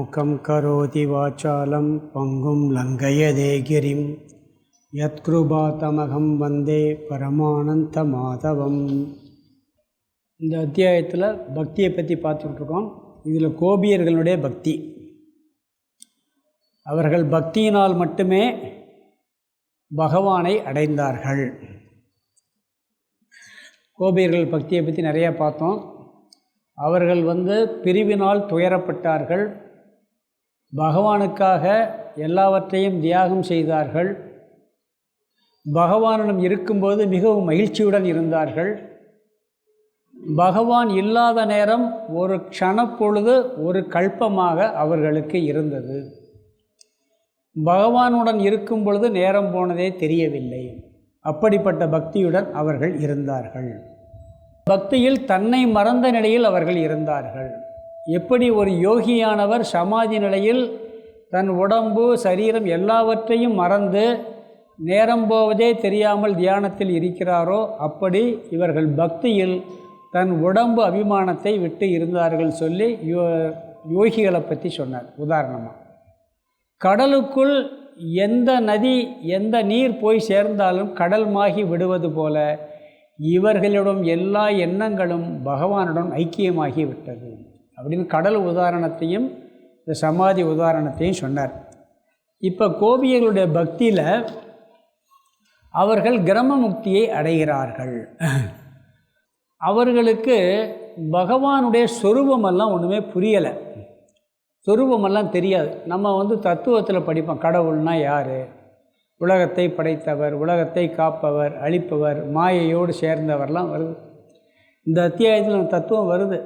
மூகம் கரோதி வாசாலம் பங்கும் லங்கயதே கிரிம் யத்கிருபாதமகம் வந்தே பரமானந்த மாதவம். இந்த அத்தியாயத்தில் பக்தியை பற்றி பார்த்துக்கிட்டுருக்கோம். இதில் கோபியர்களுடைய பக்தி, அவர்கள் பக்தியினால் மட்டுமே பகவானை அடைந்தார்கள். கோபியர்கள் பக்தியை பற்றி நிறையா பார்த்தோம். அவர்கள் பிரிவினால் துயரப்பட்டார்கள், பகவானுக்காக எல்லாவற்றையும் தியாகம் செய்தார்கள், பகவானிடம் இருக்கும்போது மிகவும் மகிழ்ச்சியுடன் இருந்தார்கள். பகவான் இல்லாத நேரம் ஒரு க்ஷணப்பொழுது ஒரு கல்பமாக அவர்களுக்கு இருந்தது. பகவானுடன் இருக்கும் பொழுது நேரம் போனதே தெரியவில்லை. அப்படிப்பட்ட பக்தியுடன் அவர்கள் இருந்தார்கள். பக்தியில் தன்னை மறந்த நிலையில் அவர்கள் இருந்தார்கள். எப்படி ஒரு யோகியானவர் சமாதி நிலையில் தன் உடம்பு சரீரம் எல்லாவற்றையும் மறந்து நேரம் போவதே தெரியாமல் தியானத்தில் இருக்கிறாரோ, அப்படி இவர்கள் பக்தியில் தன் உடம்பு அபிமானத்தை விட்டு இருந்தார்கள் சொல்லி யோகிகளை பற்றி சொன்னார். உதாரணமாக, கடலுக்குள் எந்த நதி எந்த நீர் போய் சேர்ந்தாலும் கடல் மாகி விடுவது போல இவர்களிடம் எல்லா எண்ணங்களும் பகவானுடன் ஐக்கியமாகி விட்டது அப்படின்னு கடல் உதாரணத்தையும் இந்த சமாதி உதாரணத்தையும் சொன்னார். இப்போ கோபியர்களுடைய பக்தியில் அவர்கள் கிரம முக்தியை அடைகிறார்கள். அவர்களுக்கு பகவானுடைய சொரூபமெல்லாம் ஒன்றுமே புரியலை, சொரூபமெல்லாம் தெரியாது. நம்ம தத்துவத்தில் படிப்போம், கடவுள்னா யார், உலகத்தை படைத்தவர், உலகத்தை காப்பவர், அழிப்பவர், மாயையோடு சேர்ந்தவர்லாம் வருது. இந்த அத்தியாயத்தில் தத்துவம் வருது.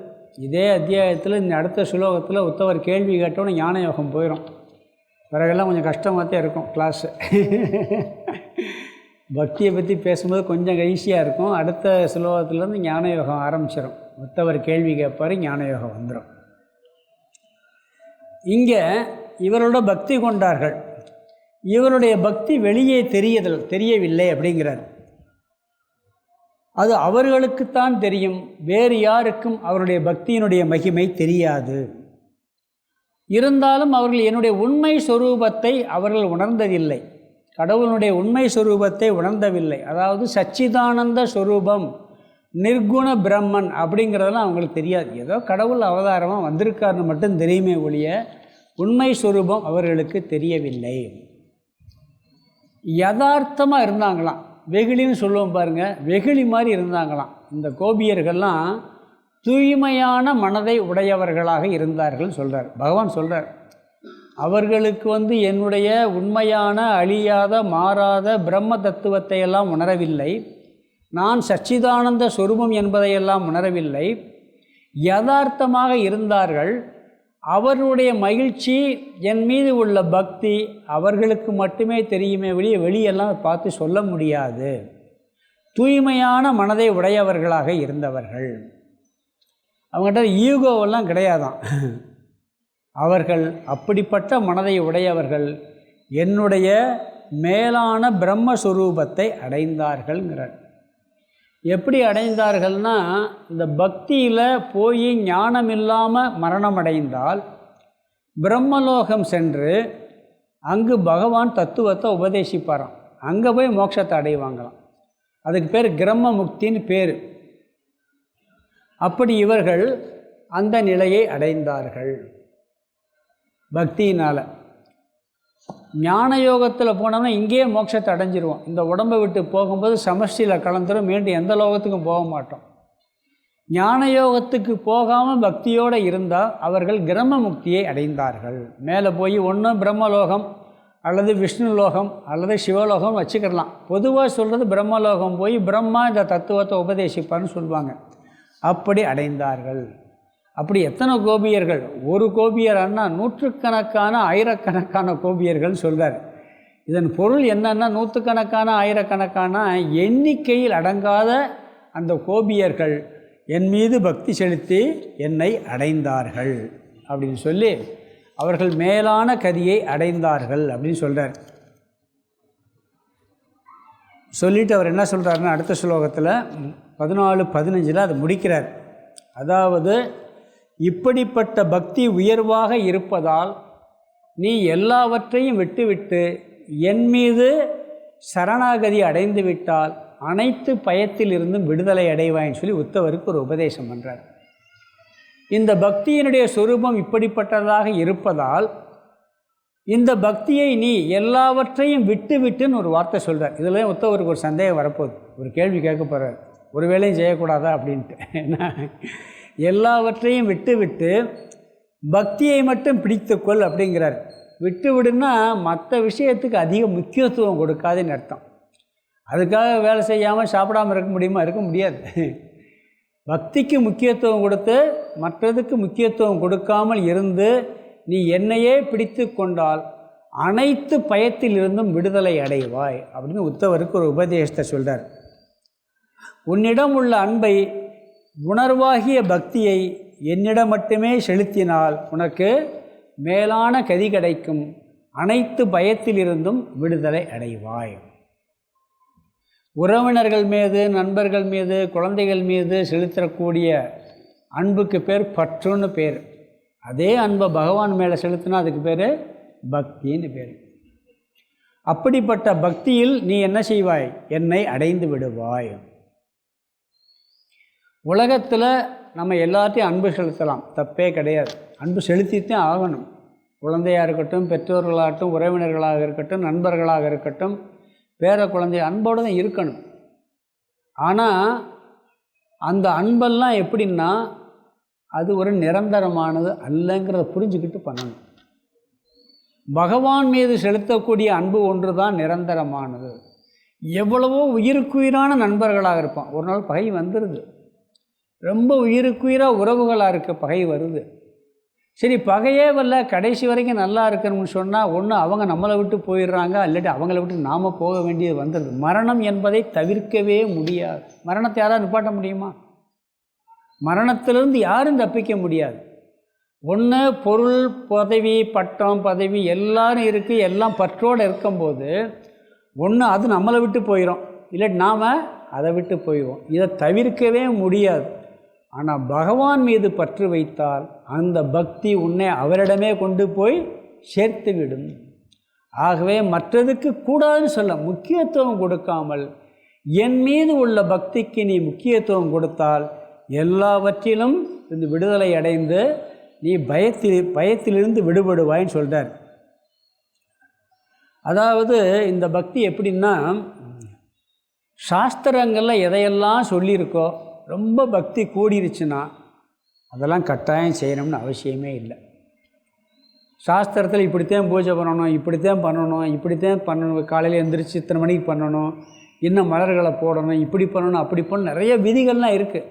இதே அத்தியாயத்தில் இந்த அடுத்த ஸ்லோகத்தில் உத்தவர் கேள்வி கேட்டோன்னு ஞான யோகம் போயிடும். பிறகெல்லாம் கொஞ்சம் கஷ்டமாக தான் இருக்கும் கிளாஸு. பக்தியை பற்றி பேசும்போது கொஞ்சம் ஈஸியாக இருக்கும். அடுத்த ஸ்லோகத்துலேருந்து ஞான யோகம் ஆரம்பிச்சிடும். உத்தவர் கேள்வி கேட்பார், ஞான யோகம் வந்துடும். இங்கே இவரோட பக்தி கொண்டார்கள். இவருடைய பக்தி வெளியே தெரியவில்லை அப்படிங்கிறார். அது அவர்களுக்குத்தான் தெரியும், வேறு யாருக்கும் அவருடைய பக்தியினுடைய மகிமை தெரியாது. இருந்தாலும் அவர்கள் என்னுடைய உண்மை சொரூபத்தை அவர்கள் உணர்ந்ததில்லை, கடவுளுடைய உண்மை சொரூபத்தை உணர்ந்தவில்லை. அதாவது சச்சிதானந்த சொரூபம், நிர்குண பிரம்மன் அப்படிங்கிறதெல்லாம் அவங்களுக்கு தெரியாது. ஏதோ கடவுள் அவதாரமாக வந்திருக்காருன்னு மட்டும் தெரியுமே ஒழிய உண்மை சொரூபம் அவர்களுக்கு தெரியவில்லை. யதார்த்தமாக இருந்தாங்களாம். வெகுளின்னு சொல்லுவோம் பாருங்கள், வெகுளி மாதிரி இருந்தாங்களாம். இந்த கோபியர்கள்லாம் தூய்மையான மனதை உடையவர்களாக இருந்தார்கள் சொல்கிறார் பகவான். சொல்கிறார், அவர்களுக்கு என்னுடைய உண்மையான அழியாத மாறாத பிரம்ம தத்துவத்தை எல்லாம் உணரவில்லை, நான் சச்சிதானந்த சொரூபம் என்பதையெல்லாம் உணரவில்லை, யதார்த்தமாக இருந்தார்கள். அவர்களுடைய மகிழ்ச்சி, என் மீது உள்ள பக்தி அவர்களுக்கு மட்டுமே தெரியுமே வெளியெல்லாம் பார்த்து சொல்ல முடியாது. தூய்மையான மனதை உடையவர்களாக இருந்தவர்கள். அவங்ககிட்ட ஈகோவெல்லாம் கிடையாதான். அவர்கள் அப்படிப்பட்ட மனதை உடையவர்கள் என்னுடைய மேலான பிரம்மஸ்வரூபத்தை அடைந்தார்கள்ங்கிறார். எப்படி அடைந்தார்கள்னா, இந்த பக்தியில் போய் ஞானம் இல்லாமல் மரணம் அடைந்தால் பிரம்மலோகம் சென்று அங்கு பகவான் தத்துவத்தை உபதேசிப்பாராம். அங்கே போய் மோட்சத்தை அடைவாங்களாம். அதுக்கு பேர் கிரம முக்தின்னு பேர். அப்படி இவர்கள் அந்த நிலையை அடைந்தார்கள் பக்தியினால். ஞான யோகத்தில் போனோம்னா இங்கேயே மோட்சத்தை அடைஞ்சிருவோம். இந்த உடம்பை விட்டு போகும்போது சமஷ்டியில் கலந்துரும், மீண்டும் எந்த லோகத்துக்கும் போக மாட்டோம். ஞான யோகத்துக்கு போகாமல் பக்தியோடு இருந்தால் அவர்கள் கிரம முக்தியை அடைந்தார்கள். மேலே போய் ஒன்று பிரம்மலோகம் அல்லது விஷ்ணு லோகம் அல்லது சிவலோகம் வச்சுக்கிடலாம். பொதுவாக சொல்கிறது பிரம்மலோகம் போய் பிரம்மா இந்த தத்துவத்தை உபதேசிப்பார்னு சொல்லுவாங்க. அப்படி அடைந்தார்கள். அப்படி எத்தனை கோபியர்கள், ஒரு கோபியர் அண்ணா நூற்றுக்கணக்கான ஆயிரக்கணக்கான கோபியர்கள் சொல்கிறார். இதன் பொருள் என்னன்னா, நூற்றுக்கணக்கான ஆயிரக்கணக்கான எண்ணிக்கையில் அடங்காத அந்த கோபியர்கள் என் மீது பக்தி செலுத்தி என்னை அடைந்தார்கள் அப்படின்னு சொல்லி அவர்கள் மேலான கதியை அடைந்தார்கள் அப்படின்னு சொல்கிறார். சொல்லிவிட்டு அவர் என்ன சொல்கிறாருன்னா, அடுத்த ஸ்லோகத்தில் 14-15 அதை முடிக்கிறார். அதாவது இப்படிப்பட்ட பக்தி உயர்வாக இருப்பதால் நீ எல்லாவற்றையும் விட்டுவிட்டு என் மீது சரணாகதி அடைந்து விட்டால் அனைத்து பயத்தில் இருந்தும் விடுதலை அடைவாயின்னு சொல்லி உத்தவருக்கு ஒரு உபதேசம் பண்ணுறார். இந்த பக்தியினுடைய சொரூபம் இப்படிப்பட்டதாக இருப்பதால் இந்த பக்தியை நீ எல்லாவற்றையும் விட்டு விட்டுன்னு ஒரு வார்த்தை சொல்கிறார். இதில் உத்தவருக்கு ஒரு சந்தேகம் வரப்போகுது, ஒரு கேள்வி கேட்க போகிறார், ஒரு வேலையும் செய்யக்கூடாதா அப்படின்ட்டு. ஏன்னா எல்லாவற்றையும் விட்டு விட்டு பக்தியை மட்டும் பிடித்துக்கொள் அப்படிங்கிறார். விட்டு விடுன்னா மற்ற விஷயத்துக்கு அதிக முக்கியத்துவம் கொடுக்காதுன்னு அர்த்தம். அதுக்காக வேலை செய்யாமல் சாப்பிடாமல் இருக்க முடியுமா? இருக்க முடியாது. பக்திக்கு முக்கியத்துவம் கொடுத்து மற்றதுக்கு முக்கியத்துவம் கொடுக்காமல் இருந்து நீ என்னையே பிடித்து கொண்டால் அனைத்து பயத்தில் இருந்தும் விடுதலை அடைவாய் அப்படின்னு உத்தவருக்கு ஒரு உபதேசத்தை சொல்கிறார். உன்னிடம் உள்ள அன்பை, உணர்வாகிய பக்தியை என்னிடம் மட்டுமே செலுத்தினால் உனக்கு மேலான கதி கிடைக்கும், அனைத்து பயத்திலிருந்தும் விடுதலை அடைவாய். உறவினர்கள் மீது, நண்பர்கள் மீது, குழந்தைகள் மீது செலுத்தக்கூடிய அன்புக்கு பேர் பற்றுன்னு பேர். அதே அன்பை பகவான் மேலே செலுத்தினா அதுக்கு பேர் பக்தின்னு பேர். அப்படிப்பட்ட பக்தியில் நீ என்ன செய்வாய்? என்னை அடைந்து விடுவாய். உலகத்தில் நம்ம எல்லாத்தையும் அன்பு செலுத்தலாம், தப்பே கிடையாது. அன்பு செலுத்தித்தான் ஆகணும். குழந்தையாக இருக்கட்டும், பெற்றோர்களாகட்டும், உறவினர்களாக இருக்கட்டும், நண்பர்களாக இருக்கட்டும், பேர குழந்தை அன்போடு தான் இருக்கணும். ஆனால் அந்த அன்பெல்லாம் எப்படின்னா அது ஒரு நிரந்தரமானது அல்லங்கிறத புரிஞ்சுக்கிட்டு பண்ணணும். பகவான் மீது செலுத்தக்கூடிய அன்பு ஒன்று தான் நிரந்தரமானது. எவ்வளவோ உயிருக்குயிரான நண்பர்களாக இருப்பான், ஒரு நாள் பகை வந்துடுது. ரொம்ப உயிருக்குயிராக உறவுகளாக இருக்க பகை வருது. சரி, பகையே வரல, கடைசி வரைக்கும் நல்லா இருக்கணும்னு சொன்னால் ஒன்று அவங்க நம்மளை விட்டு போயிடுறாங்க, இல்லாட்டி அவங்கள விட்டு நாம் போக வேண்டியது வந்துடுது. மரணம் என்பதை தவிர்க்கவே முடியாது. மரணத்தை யாராவது நிப்பாட்ட முடியுமா? மரணத்திலிருந்து யாரும் தப்பிக்க முடியாது. ஒன்று பொருள், பதவி, பட்டம், பதவி எல்லாரும் இருக்குது, எல்லாம் பற்றோடு இருக்கும்போது ஒன்று அது நம்மளை விட்டு போயிடும், இல்லாட்டி நாம் அதை விட்டு போயிடுவோம். இதை தவிர்க்கவே முடியாது. ஆனால் பகவான் மீது பற்று வைத்தால் அந்த பக்தி உன்னை அவரிடமே கொண்டு போய் சேர்த்து விடும். ஆகவே மற்றதுக்கு கூடாதுன்னு சொல்ல, முக்கியத்துவம் கொடுக்காமல் என் மீது உள்ள பக்திக்கு நீ முக்கியத்துவம் கொடுத்தால் எல்லாவற்றிலும் இந்த விடுதலை அடைந்து நீ பயத்திலிருந்து விடுபடுவாயின்னு சொல்கிறார். அதாவது இந்த பக்தி எப்படின்னா, சாஸ்திரங்களில் எதையெல்லாம் சொல்லியிருக்கோ ரொம்ப பக்தி கூடிருச்சுன்னா அதெல்லாம் கட்டாயம் செய்யணும்னு அவசியமே இல்லை. சாஸ்திரத்தில் இப்படித்தான் பூஜை பண்ணணும், இப்படித்தான் பண்ணணும், காலையில் எழுந்திரிச்சு இத்தனை மணிக்கு பண்ணணும், இன்னும் மலர்களை போடணும், இப்படி பண்ணணும், அப்படி பண்ணணும், நிறைய விதிகள்லாம் இருக்குது.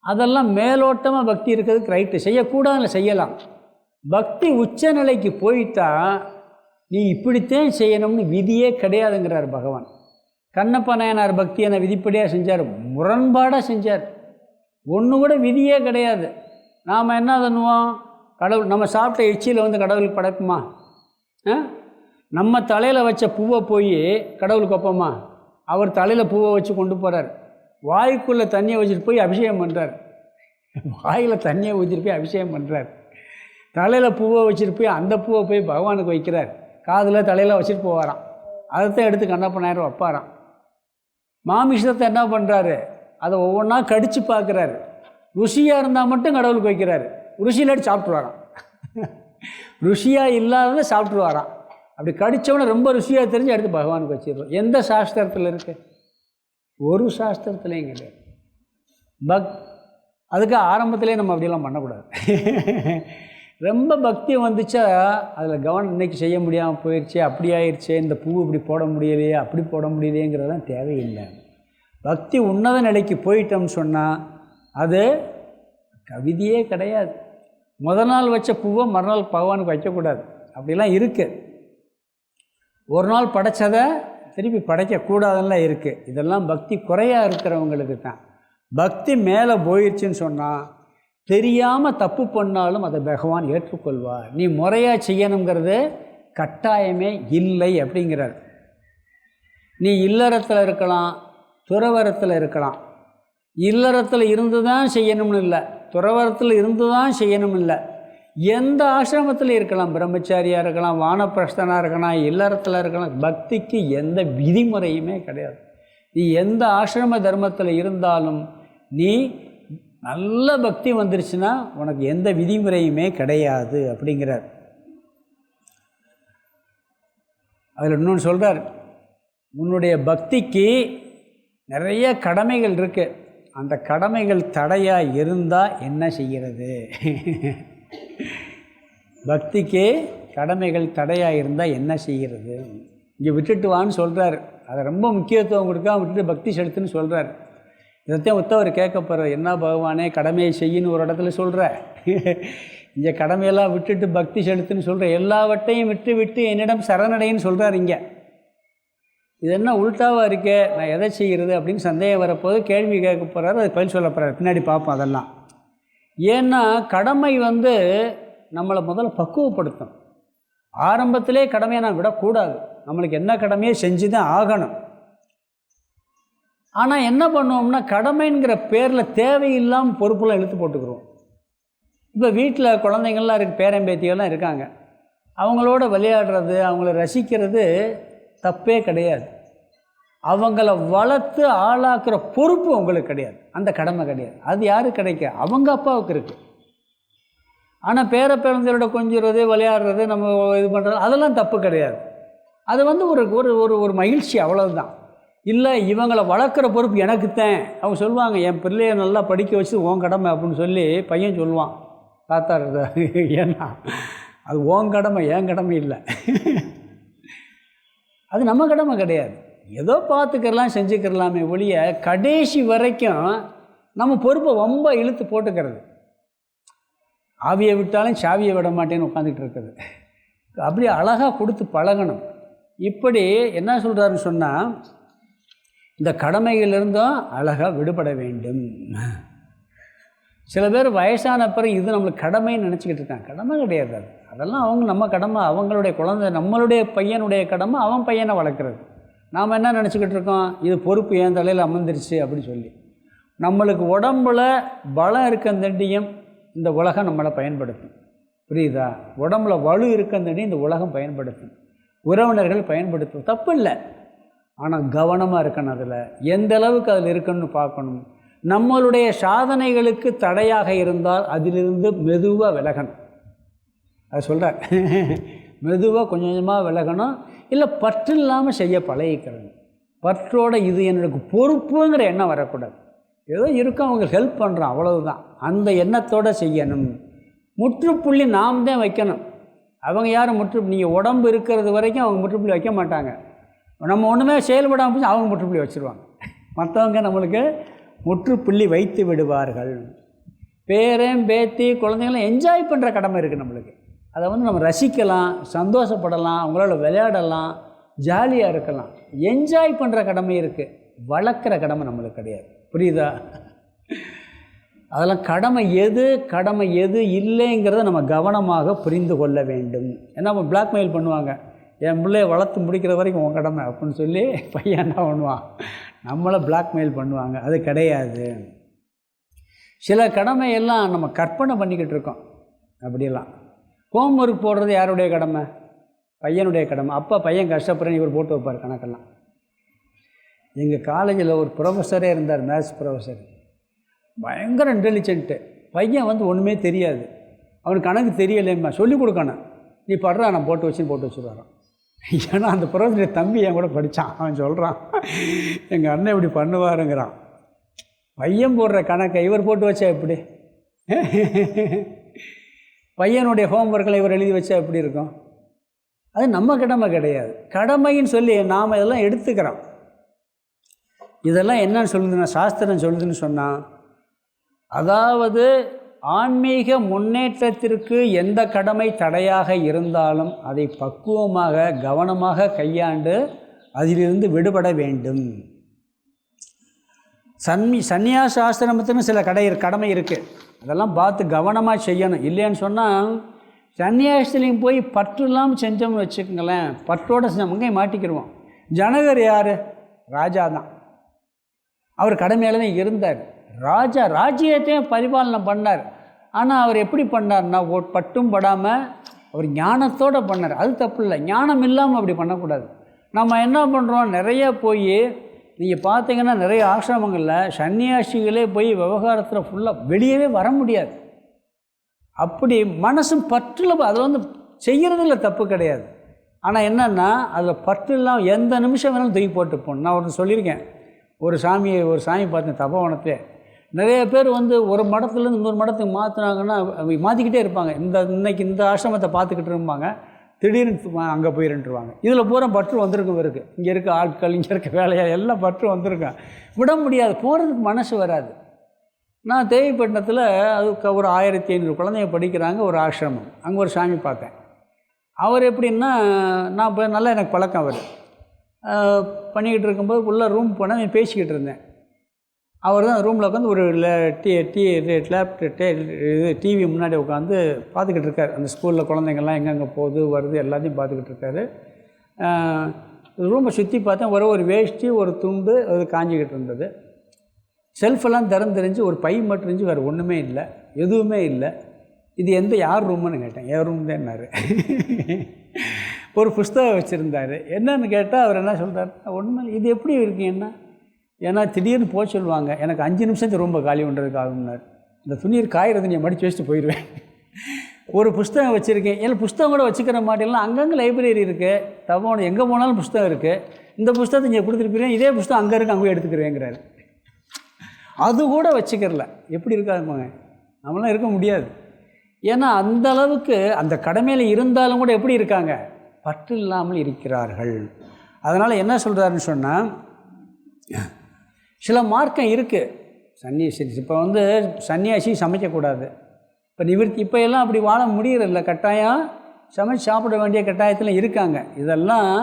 அதெல்லாம் மேலோட்டமாக பக்தி இருக்கிறதுக்கு ரைட்டு, செய்யக்கூடாதுன்னு செய்யலாம். பக்தி உச்ச நிலைக்கு போயிட்டா நீ இப்படித்தான் செய்யணும்னு விதியே கிடையாதுங்கிறார் பகவான். கண்ணப்ப நாயனார் பக்தியை விதிப்படியாக செஞ்சார், முரண்பாடாக செஞ்சார். ஒன்று கூட விதியே கிடையாது. நாம் என்ன பண்ணுவோம்? கடவுள் நம்ம சாப்பிட்ட எச்சியில் கடவுளுக்கு படைக்குமா? நம்ம தலையில் வச்ச பூவை போய் கடவுளுக்கு வைப்போமா? அவர் தலையில் பூவை வச்சு கொண்டு போகிறார், வாய்க்குள்ளே தண்ணியை வச்சுட்டு போய் அபிஷேகம் பண்ணுறார். வாயில் தண்ணியை ஊற்றிட்டு போய் அபிஷேகம் பண்ணுறார். தலையில் பூவை வச்சுட்டு போய் அந்த பூவை போய் பகவானுக்கு வைக்கிறார். காதில் தலையில் வச்சுட்டு போவாராம். அதைத்தான் எடுத்து கண்ணப்ப நாயனார் வைப்பாராம். மாமிசத்தை என்ன பண்ணுறாரு? அதை ஒவ்வொன்றா கடித்து பார்க்குறாரு. ருசியாக இருந்தால் மட்டும் கடவுளுக்கு வைக்கிறாரு, ருசி இல்லாட்டி சாப்பிட்ருவாராம். ருசியாக இல்லாததை சாப்பிட்ருவாராம். அப்படி கடித்தவொன்னே ரொம்ப ருசியாக தெரிஞ்சு எடுத்து பகவானுக்கு வச்சிடுறோம். எந்த சாஸ்திரத்தில் இருக்குது? ஒரு சாஸ்திரத்துலேயும் கிடையாது. அதுக்கு ஆரம்பத்திலே நம்ம அப்படியெல்லாம் பண்ணக்கூடாது. ரொம்ப பக்தி வந்துச்சா அதில் கவனம் இன்னைக்கு செய்ய முடியாமல் போயிடுச்சு, அப்படி ஆயிடுச்சு, இந்த பூ இப்படி போட முடியலையே, அப்படி போட முடியலையேங்கிறதெல்லாம் தேவையில்லை. பக்தி உன்னத நிலைக்கு போயிட்டோம்னு சொன்னால் அது கவிதையே கிடையாது. முதல் நாள் வச்ச பூவை மறுநாள் பகவானுக்கு வைக்கக்கூடாது, அப்படிலாம் இருக்குது. ஒரு நாள் படைச்சதை திருப்பி படைக்கக்கூடாதுன்னெலாம் இருக்குது. இதெல்லாம் பக்தி குறையாக இருக்கிறவங்களுக்கு தான். பக்தி மேலே போயிடுச்சுன்னு சொன்னால் தெரியாமல் தப்பு பண்ணாலும் அதை பகவான் ஏற்றுக்கொள்வார். நீ முறையாக செய்யணுங்கிறது கட்டாயமே இல்லை அப்படிங்கிறார். நீ இல்லறத்தில் இருக்கலாம், துறவரத்தில் இருக்கலாம். இல்லறத்தில் இருந்து தான் செய்யணும்னு இல்லை, துறவரத்தில் இருந்து தான் செய்யணும் இல்லை, எந்த ஆசிரமத்தில் இருக்கலாம், பிரம்மச்சாரியாக இருக்கலாம், வானப்பிரஸ்தனாக இருக்கலாம், இல்லறத்தில் இருக்கலாம், பக்திக்கு எந்த விதிமுறையுமே கிடையாது. நீ எந்த ஆசிரம தர்மத்தில் இருந்தாலும் நீ நல்ல பக்தி வந்துருச்சுன்னா உனக்கு எந்த விதிமுறையுமே கிடையாது அப்படிங்கிறார். அதில் இன்னொன்று சொல்கிறார், உன்னுடைய பக்திக்கு நிறைய கடமைகள் இருக்குது, அந்த கடமைகள் தடையாக இருந்தால் என்ன செய்கிறது? பக்திக்கு கடமைகள் தடையாக இருந்தால் என்ன செய்கிறது? இங்கே விட்டுட்டு வான்னு சொல்கிறார். அதை ரொம்ப முக்கியத்துவம் கொடுக்காம விட்டுட்டு பக்தி செலுத்துன்னு சொல்கிறார். இதைத்தான் உத்தவர் கேட்க போகிறார், என்ன பகவானே கடமையை செய்யின்னு ஒரு இடத்துல சொல்கிற, இங்கே கடமையெல்லாம் விட்டுட்டு பக்தி செலுத்துன்னு சொல்கிற, எல்லாவற்றையும் விட்டு விட்டு என்னிடம் சரணடைன்னு சொல்கிறார். இங்கே இது என்ன உள்டாவாக இருக்கே, நான் எதை செய்கிறது அப்படின்னு சந்தேகம் வரப்போது கேள்வி கேட்க போகிறாரு, அது பதில் சொல்ல போகிறார். பின்னாடி பார்ப்போம் அதெல்லாம். ஏன்னா கடமை நம்மளை முதல்ல பக்குவப்படுத்தும். ஆரம்பத்திலே கடமையை நான் விடக்கூடாது, நம்மளுக்கு என்ன கடமையை செஞ்சு தான் ஆகணும். ஆனால் என்ன பண்ணுவோம்னா கடமைங்கிற பேரில் தேவையில்லாமல் பொறுப்பெல்லாம் இழுத்து போட்டுக்கிறோம். இப்போ வீட்டில் குழந்தைங்கள்லாம் இருக்குது, பேரம்பேத்திகள்லாம் இருக்காங்க, அவங்களோட விளையாடுறது, அவங்கள ரசிக்கிறது தப்பே கிடையாது. அவங்கள வளர்த்து ஆளாக்குற பொறுப்பு உங்களுக்கு கிடையாது, அந்த கடமை கிடையாது. அது யாருக்கு கிடைக்க? அவங்க அப்பாவுக்கு இருக்குது. ஆனால் பேரப்பேரங்களோட கொஞ்சிறது, விளையாடுறது, நம்ம இது பண்ணுறது அதெல்லாம் தப்பு கிடையாது. அது ஒரு ஒரு ஒரு ஒரு மகிழ்ச்சி, அவ்வளவுதான். இல்லை இவங்களை வளர்க்குற பொறுப்பு எனக்குத்தான். அவங்க சொல்லுவாங்க, என் பிள்ளையை நல்லா படிக்க வச்சு உன் கடமை அப்படின்னு சொல்லி பையன் சொல்லுவான், தாத்தா. ஏன்னா அது உன் கடமை, என் கடமை இல்லை. அது நம்ம கடமை கிடையாது. ஏதோ பார்த்துக்கிறலாம், செஞ்சுக்கிறலாமே ஒழிய கடைசி வரைக்கும் நம்ம பொறுப்பை ரொம்ப இழுத்து போட்டுக்கிறது. ஆவியை விட்டாலும் சாவியை விட மாட்டேன்னு உட்காந்துக்கிட்டு இருக்குது. அப்படி அழகாக கொடுத்து பழகணும். இப்படி என்ன சொல்கிறாருன்னு சொன்னால், இந்த கடமைகளிலிருந்தும் அழகாக விடுபட வேண்டும். சில பேர் வயசான பிறகு இது நம்மளுக்கு கடமைன்னு நினச்சிக்கிட்டு இருக்காங்க. கடமை கிடையாது அது. அதெல்லாம் நம்ம கடமை, அவங்களுடைய குழந்தை, நம்மளுடைய பையனுடைய கடமை அவன் பையனை வளர்க்குறது. நாம் என்ன நினச்சிக்கிட்டு இருக்கோம், இது பொறுப்பு என் தலையில் அமர்ந்துருச்சு அப்படின்னு சொல்லி. நம்மளுக்கு உடம்புல பலம் இருக்கந்தண்டியும் இந்த உலகம் நம்மளை பயன்படுத்தும். புரியுதா? உடம்புல வலு இருக்கந்தண்டி இந்த உலகம் பயன்படுத்தும், உறவினர்கள் பயன்படுத்தும். தப்பு இல்லை, ஆனால் கவனமாக இருக்கணும். அதில் எந்த அளவுக்கு அதில் இருக்குன்னு பார்க்கணும். நம்மளுடைய சாதனைகளுக்கு தடையாக இருந்தால் அதிலிருந்து மெதுவாக விலகணும். அது சொல்கிறார், மெதுவாக கொஞ்சம் கொஞ்சமாக விலகணும். இல்லை பற்று இல்லாமல் செய்ய பழகிக்கிறது. பற்றோட இது எனக்கு பொறுப்புங்கிற எண்ணம் வரக்கூடாது. ஏதோ இருக்கும், அவங்க ஹெல்ப் பண்ணுறான், அவ்வளவுதான். அந்த எண்ணத்தோடு செய்யணும். முற்றுப்புள்ளி நாம் தான் வைக்கணும். அவங்க யாரும் நீங்கள் உடம்பு இருக்கிறது வரைக்கும் அவங்க முற்றுப்புள்ளி வைக்க மாட்டாங்க. நம்ம ஒன்றுமே செயல்படாமல் போச்சு அவங்க முற்றுப்புள்ளி வச்சுருவாங்க. மற்றவங்க நம்மளுக்கு முற்றுப்புள்ளி வைத்து விடுவார்கள். பேரன் பேத்தி குழந்தைங்களாம் என்ஜாய் பண்ணுற கடமை இருக்குது நம்மளுக்கு. அதை நம்ம ரசிக்கலாம், சந்தோஷப்படலாம், அவங்களோட விளையாடலாம், ஜாலியாக இருக்கலாம். என்ஜாய் பண்ணுற கடமை இருக்குது, வளர்க்குற கடமை நம்மளுக்கு கிடையாது. புரியுதா? அதெல்லாம் கடமை எது இல்லைங்கிறத நம்ம கவனமாக புரிந்து கொள்ள வேண்டும். ஏன்னா நம்ம பிளாக்மெயில் பண்ணுவாங்க, என் பிள்ளையை வளர்த்து முடிக்கிற வரைக்கும் உன் கடமை அப்படின்னு சொல்லி பையன் என்ன பண்ணுவான், நம்மளை பிளாக்மெயில் பண்ணுவாங்க. அது கிடையாது. சில கடமையெல்லாம் நம்ம கற்பனை பண்ணிக்கிட்டு இருக்கோம். அப்படியெல்லாம் ஹோம் ஒர்க் போடுறது யாருடைய கடமை? பையனுடைய கடமை. அப்போ பையன் கஷ்டப்படுறேன்னு இவர் போட்டு வைப்பார் கணக்கெல்லாம். எங்கள் காலேஜில் ஒரு ப்ரொஃபஸரே இருந்தார், மேத்ஸ் ப்ரொஃபஸர். பயங்கர இன்டெலிஜென்ட்டு. பையன் ஒன்றுமே தெரியாது, அவனுக்கு கணக்கு தெரியலைம்மா, சொல்லிக் கொடுக்கணும், நீ படுறா நான் போட்டு வச்சுருவாரான். ஏன்னா அந்த ப்ரொஃபஸர் தம்பி என் கூட படித்தான். அவன் சொல்கிறான், எங்கள் அண்ணன் இப்படி பண்ணுவாருங்கிறான். பையன் போடுற கணக்கை இவர் போட்டு வச்சா எப்படி? பையனுடைய ஹோம்ஒர்க்கில் இவர் எழுதி வச்சா எப்படி இருக்கும்? அது நம்ம கடமை கிடையாது. கடமைன்னு சொல்லி நாம் இதெல்லாம் எடுத்துக்கிறோம். இதெல்லாம் என்னன்னு சொல்லுதுன்னா, சாஸ்திரம் சொல்லுதுன்னு சொன்னால், அதாவது ஆன்மீக முன்னேற்றத்திற்கு எந்த கடமை தடையாக இருந்தாலும் அதை பக்குவமாக கவனமாக கையாண்டு அதிலிருந்து விடுபட வேண்டும். சந்நியாச ஆசிரமத்துன்னு சில கடமை இருக்குது, அதெல்லாம் பார்த்து கவனமாக செய்யணும். இல்லைன்னு சொன்னால் சன்னியாசத்துலேயும் போய் பற்று இல்லாமல் செஞ்சோம்னு வச்சுக்கோங்களேன், பற்றோடு செஞ்சோம் அங்கே மாட்டிக்கிடுவோம். ஜனகர் யார்? ராஜா தான். அவர் கடமையால் தான் இருந்தார். ராஜ்யத்தையும் பரிபாலனை பண்ணார். ஆனால் அவர் எப்படி பண்ணார்னா, பட்டும் படாமல் அவர் ஞானத்தோடு பண்ணார். அது தப்பு இல்லை, ஞானம் இல்லாமல் அப்படி பண்ணக்கூடாது. நம்ம என்ன பண்ணுறோம், நிறைய போய் நீங்கள் பார்த்தீங்கன்னா நிறைய ஆசிரமங்களில் சன்னியாசிகளே போய் விவகாரத்தில் ஃபுல்லாக வெளியவே வர முடியாது. அப்படி மனசும் பற்றில் அதில் செய்கிறதில்ல தப்பு கிடையாது. ஆனால் என்னென்னா அதில் பற்று இல்லாமல் எந்த நிமிஷம் வேணாலும் தூக்கி போட்டு போகணும். நான் ஒன்று சொல்லியிருக்கேன், ஒரு சாமி பார்த்தேன் தபோவனத்திலே. நிறைய பேர் ஒரு மடத்துலேருந்து இன்னொரு மடத்துக்கு மாற்றினாங்கன்னா மாற்றிக்கிட்டே இருப்பாங்க. இன்னைக்கு இந்த ஆசிரமத்தை பார்த்துக்கிட்டு இருப்பாங்க, திடீர்னு அங்கே போயிருந்துருவாங்க. இதில் பூரா பற்று வந்திருக்கும் இருக்குது. இங்கே இருக்க ஆட்கள், இங்கே இருக்க வேலையாக எல்லாம் பற்று வந்திருக்கேன், விட முடியாது, போகிறதுக்கு மனசு வராது. நான் தேவிப்பட்டினத்தில் அதுக்கு ஒரு 1500 குழந்தைங்க படிக்கிறாங்க, ஒரு ஆசிரமம். அங்கே ஒரு சாமி பார்த்தேன். அவர் எப்படின்னா, நான் இப்போ நல்லா எனக்கு பழக்கம். அவர் பண்ணிக்கிட்டு இருக்கும்போது உள்ளே ரூம் போனால் பேசிக்கிட்டு இருந்தேன். அவர் தான் ரூமில் உட்காந்து ஒரு டிவி முன்னாடி உட்காந்து பார்த்துக்கிட்டு இருக்கார். அந்த ஸ்கூலில் குழந்தைங்கள்லாம் எங்கெங்கே போகுது வருது எல்லாத்தையும் பார்த்துக்கிட்டு இருக்காரு. ரூமை சுற்றி பார்த்தேன், ஒரு வேஷ்டி ஒரு துண்டு அது காஞ்சிக்கிட்டு இருந்தது. செல்ஃபெல்லாம் திறந்துருந்துச்சு, ஒரு பை மட்டும் இருந்துச்சு, வேறு ஒன்றுமே இல்லை, எதுவுமே இல்லை. இது யார் ரூம்னு கேட்டேன். என் ரூம் தான்னாரு. ஒரு புஸ்தகம் வச்சுருந்தார். என்னன்னு கேட்டால் அவர் என்ன சொல்கிறார், ஒன்றுமே இது எப்படி இருக்கீங்கன்னா, ஏன்னா திடீர்னு போக சொல்லுவாங்க, எனக்கு 5 நிமிஷத்துக்கு ரொம்ப காலி பண்ணுறதுக்கு ஆகும்னார். இந்த துணியை காய்கிறது நீ மடித்து வச்சுட்டு போயிடுவேன். ஒரு புஸ்தகம் வச்சுருக்கேன், ஏன்னா புஸ்தகம் கூட வச்சுக்கிற மாட்டேங்கலாம். அங்கங்கே லைப்ரரி இருக்குது, தவணை எங்கே போனாலும் புஸ்தகம் இருக்குது. இந்த புஸ்தகத்தை இங்கே கொடுத்துருப்பீங்க, இதே புஸ்தகம் அங்கே இருக்குது, அங்கே எடுத்துக்கிறேங்கிறாரு. அது கூட வச்சுக்கிறல. எப்படி இருக்காதுமாங்க, நம்மளாம் இருக்க முடியாது. ஏன்னா அந்த அளவுக்கு அந்த கடமையில் இருந்தாலும் கூட எப்படி இருக்காங்க, பற்று இல்லாமல் இருக்கிறார்கள். அதனால் என்ன சொல்கிறாருன்னு சொன்னால், சில மார்க்கம் இருக்குது. சன்னியாசி இப்போ சன்னியாசி சமைக்கக்கூடாது, இப்போ நிவர்த்தி, இப்போ எல்லாம் அப்படி வாழ முடியறதில்ல, கட்டாயம் சமைச்சு சாப்பிட வேண்டிய கட்டாயத்தில் இருக்காங்க. இதெல்லாம்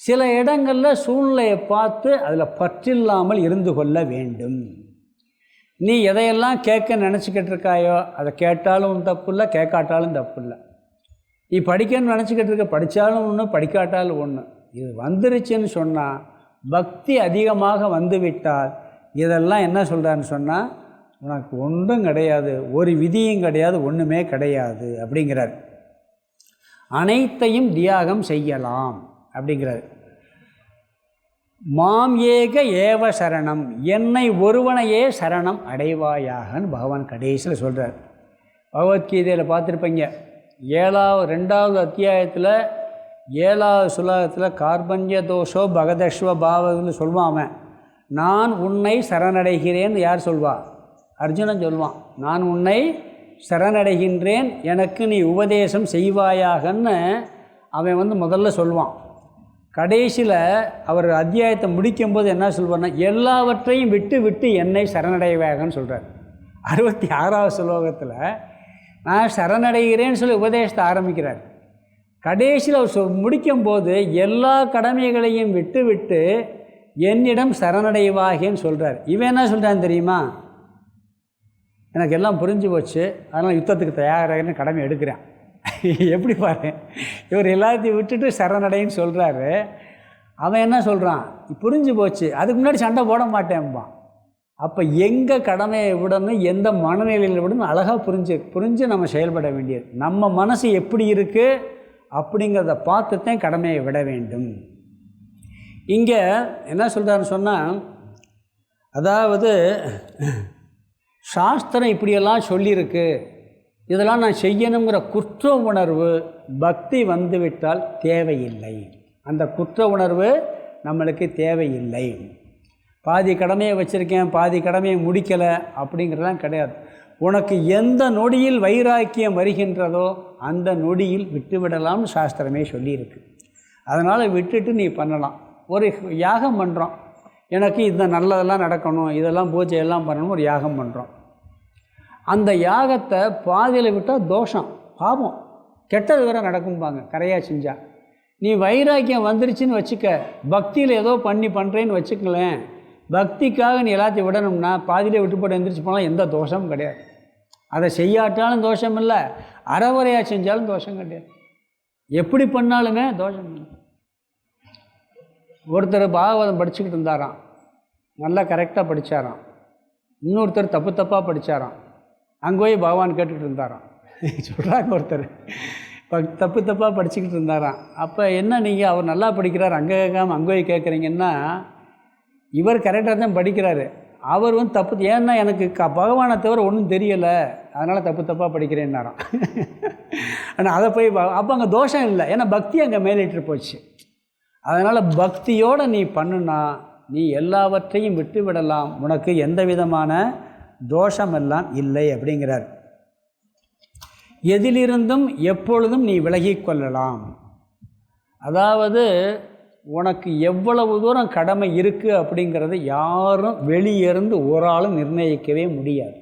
சில இடங்களில் சூழ்நிலையை பார்த்து அதில் பற்றில்லாமல் இருந்து கொள்ள வேண்டும். நீ எதையெல்லாம் கேட்க நினச்சிக்கிட்டு இருக்காயோ அதை கேட்டாலும் தப்பு இல்லை, கேட்காட்டாலும் தப்பு இல்லை. நீ படிக்கணும்னு நினச்சிக்கிட்டு இருக்க, படித்தாலும் ஒன்று படிக்காட்டாலும் ஒன்று. இது வந்துருச்சுன்னு சொன்னால், பக்தி அதிகமாக வந்துவிட்டால் இதெல்லாம் என்ன சொல்கிறான்னு சொன்னால், உனக்கு ஒன்றும் கிடையாது, ஒரு விதியும் கிடையாது, ஒன்றுமே கிடையாது அப்படிங்கிறார். அனைத்தையும் தியாகம் செய்யலாம் அப்படிங்கிறார். மாம் ஏக ஏவ சரணம், என்னை ஒருவனையே சரணம் அடைவாயாகன்னு பகவான் கடைசியில் சொல்கிறார். பகவத்கீதையில் பார்த்துருப்பீங்க, 2வது அத்தியாயத்தில் 7வது சுலோகத்தில் கார்பண்ய தோஷோ பகதஸ்வ பாவன்னு சொல்லுவான். அவன் நான் உன்னை சரணடைகிறேன் யார் சொல்வா, அர்ஜுனன் சொல்லுவான். நான் உன்னை சரணடைகின்றேன், எனக்கு நீ உபதேசம் செய்வாயாகன்னு அவன் முதல்ல சொல்லுவான். கடைசியில் அவர் அத்தியாயத்தை முடிக்கும்போது என்ன சொல்வார்னா, எல்லாவற்றையும் விட்டு விட்டு என்னை சரணடைவாகன்னு சொல்கிறார். 66வது ஸ்லோகத்தில் நான் சரணடைகிறேன்னு சொல்லி உபதேசத்தை ஆரம்பிக்கிறார். கடைசியில் அவர் முடிக்கும்போது எல்லா கடமைகளையும் விட்டு விட்டு என்னிடம் சரணடைவாகன்னு சொல்கிறார். இவன் என்ன சொல்கிறான்னு தெரியுமா, எனக்கு எல்லாம் புரிஞ்சு போச்சு, அதனால் யுத்தத்துக்கு தயாராகன்னு கடமை எடுக்கிறேன். எப்படி பாரு, இவர் எல்லாத்தையும் விட்டுட்டு சரணடைன்னு சொல்கிறாரு. அவன் என்ன சொல்கிறான், புரிஞ்சு போச்சு, அதுக்கு முன்னாடி சண்டை போட மாட்டேன்பான். அப்போ எங்கே கடமையை விடணும், எந்த மனநிலையில் விடணும், அழகாக புரிஞ்சு நம்ம செயல்பட வேண்டியது. நம்ம மனசு எப்படி இருக்குது அப்படிங்கிறத பார்த்துத்தான் கடமையை விட வேண்டும். இங்கே என்ன சொல்கிறாருன்னு சொன்னால், அதாவது சாஸ்திரம் இப்படியெல்லாம் சொல்லியிருக்கு, இதெல்லாம் நான் செய்யணுங்கிற குற்ற உணர்வு பக்தி வந்துவிட்டால் தேவையில்லை. அந்த குற்ற உணர்வு நம்மளுக்கு தேவையில்லை. பாதி கடமையை வச்சுருக்கேன், பாதி கடமையை முடிக்கலை அப்படிங்கிறதெல்லாம் கிடையாது. உனக்கு எந்த நொடியில் வைராக்கியம் வருகின்றதோ அந்த நொடியில் விட்டுவிடலாம்னு சாஸ்திரமே சொல்லியிருக்கு. அதனால் விட்டுட்டு நீ பண்ணலாம். ஒரு யாகம் பண்ணுறோம், எனக்கு இந்த நல்லதெல்லாம் நடக்கணும், இதெல்லாம் பூஜையெல்லாம் பண்ணணும், ஒரு யாகம் பண்ணுறோம். அந்த யாகத்தை பாதியில் விட்டால் தோஷம், பாவம், கெட்டது வேறு நடக்கும்பாங்க கரையாக செஞ்சால். நீ வைராக்கியம் வந்துருச்சுன்னு வச்சுக்க, பக்தியில் ஏதோ பண்ணுறேன்னு வச்சுக்கலேன், பக்திக்காக நீ எல்லாத்தையும் விடணும்னா பாதியிலே விட்டு போட்டு எந்திரிச்சு போனால் எந்த தோஷமும் கிடையாது. அதை செய்யாட்டாலும் தோஷம் இல்லை, அறவரையாக செஞ்சாலும் தோஷம் கிடையாது. எப்படி பண்ணாலுமே தோஷம் இல்லை. ஒருத்தர் பாகவதம் படிச்சுக்கிட்டு இருந்தாராம், நல்லா கரெக்டாக படித்தாராம். இன்னொருத்தர் தப்பு தப்பாக படித்தாராம். அங்கே போய் பகவான் கேட்டுக்கிட்டு இருந்தாராம். சொல்கிறாங்க ஒருத்தர் தப்பு தப்பாக படிச்சுக்கிட்டு இருந்தாராம். அப்போ என்ன நீங்கள் அவர் நல்லா படிக்கிறார் அங்கே கேட்காம அங்கே போய் கேட்குறீங்கன்னா, இவர் கரெக்டாக தான் படிக்கிறாரு, அவர் வந்து தப்பு. ஏன்னா எனக்கு பகவானை தவிர ஒன்றும் தெரியலை, அதனால் தப்பு தப்பாக படிக்கிறேன்னாராம். ஆனால் அதை போய் அப்போ அங்கே தோஷம் இல்லை, ஏன்னா பக்தி அங்கே மேலிட்டு போச்சு. அதனால் பக்தியோடு நீ பண்ணுனா நீ எல்லாவற்றையும் விட்டு விடலாம், உனக்கு எந்த விதமான தோஷமெல்லாம் இல்லை அப்படிங்கிறார். எதிலிருந்தும் எப்பொழுதும் நீ விலகி கொள்ளலாம். அதாவது உனக்கு எவ்வளவு தூரம் கடமை இருக்குது அப்படிங்கிறது யாரும் வெளியிருந்து ஒரு ஆளும் நிர்ணயிக்கவே முடியாது.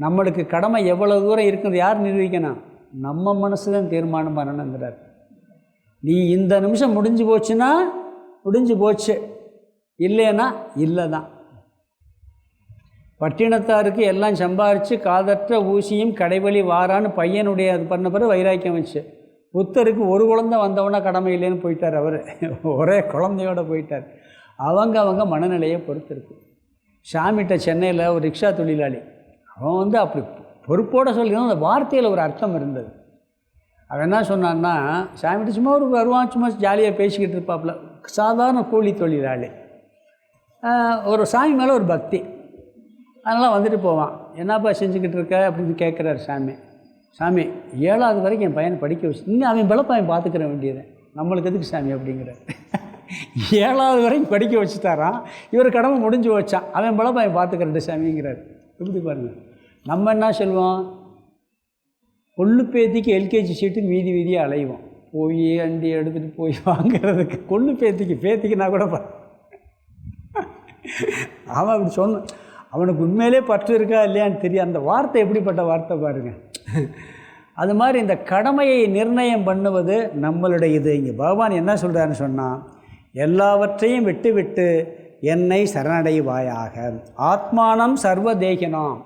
நம்மளுக்கு கடமை எவ்வளவு தூரம் இருக்குன்னு யார் நிர்ணயிக்கணும்? நம்ம மனசு தான் தீர்மானம் பண்ணணுங்கிறார். நீ இந்த நிமிஷம் முடிஞ்சு போச்சுன்னா முடிஞ்சு போச்சு, இல்லைன்னா இல்லை தான். பட்டினத்தாருக்கு எல்லாம் சம்பாரித்து காதற்ற ஊசியும் கடைவழி வாரான்னு பையனுடைய அது பண்ண பிறகு வைராக்கியம் வச்சு, புத்தருக்கு ஒரு குழந்தை வந்தவொன்னே கடமை இல்லைன்னு போயிட்டார். அவர் ஒரே குழந்தையோடு போயிட்டார். அவங்க மனநிலையை பொறுத்து இருக்கு. சாமிகிட்ட சென்னையில் ஒரு ரிக்ஷா தொழிலாளி, அவன் வந்து அப்படி பொறுப்போடு சொல்லிதான் அந்த வார்த்தையில் ஒரு அர்த்தம் இருந்தது. அவன் என்ன சொன்னான்னா, சாமிகிட்ட சும்மா ஒரு வருவான், சும்மா ஜாலியாக பேசிக்கிட்டு இருப்பாப்புல, சாதாரண கூலி தொழிலாளி. ஒரு சாமி மேலே ஒரு பக்தி, அதனால் வந்துட்டு போவான். என்னப்பா செஞ்சுக்கிட்டு இருக்க அப்படின்னு கேட்குறாரு சாமி. சாமி 7வது வரைக்கும் என் பையனை படிக்க வச்சு, இன்னும் அவன் பிழப்பாயன் பார்த்துக்கிற வேண்டியது, நம்மளுக்கு எதுக்கு சாமி அப்படிங்கிறார். 7வது வரைக்கும் படிக்க வச்சுட்டாரான், இவர் கடமை முடிஞ்சு வச்சான், அவன் பிழப்பாயன் பார்த்துக்கிறேன் சாமிங்கிறார். எப்படி பாருங்கள். நம்ம என்ன சொல்லுவோம், கொள்ளு பேத்திக்கு எல்கேஜி சீட்டு வீதியாக அலைவோம், போய் அண்டி எடுத்துகிட்டு போய் வாங்கிறதுக்கு. கொள்ளு பேத்திக்குன்னா கூட அவன் அப்படி சொன்ன, அவனுக்கு உண்மையிலே பற்று இருக்கா இல்லையான்னு தெரியும். அந்த வார்த்தை எப்படிப்பட்ட வார்த்தை பாருங்கள். அது மாதிரி இந்த கடமையை நிர்ணயம் பண்ணுவது நம்மளுடைய இது. இங்கே பகவான் என்ன சொல்கிறாருன்னு சொன்னால், எல்லாவற்றையும் விட்டு விட்டு என்னை சரணடைவாயாக. ஆத்மானம் சர்வதேகினாம்.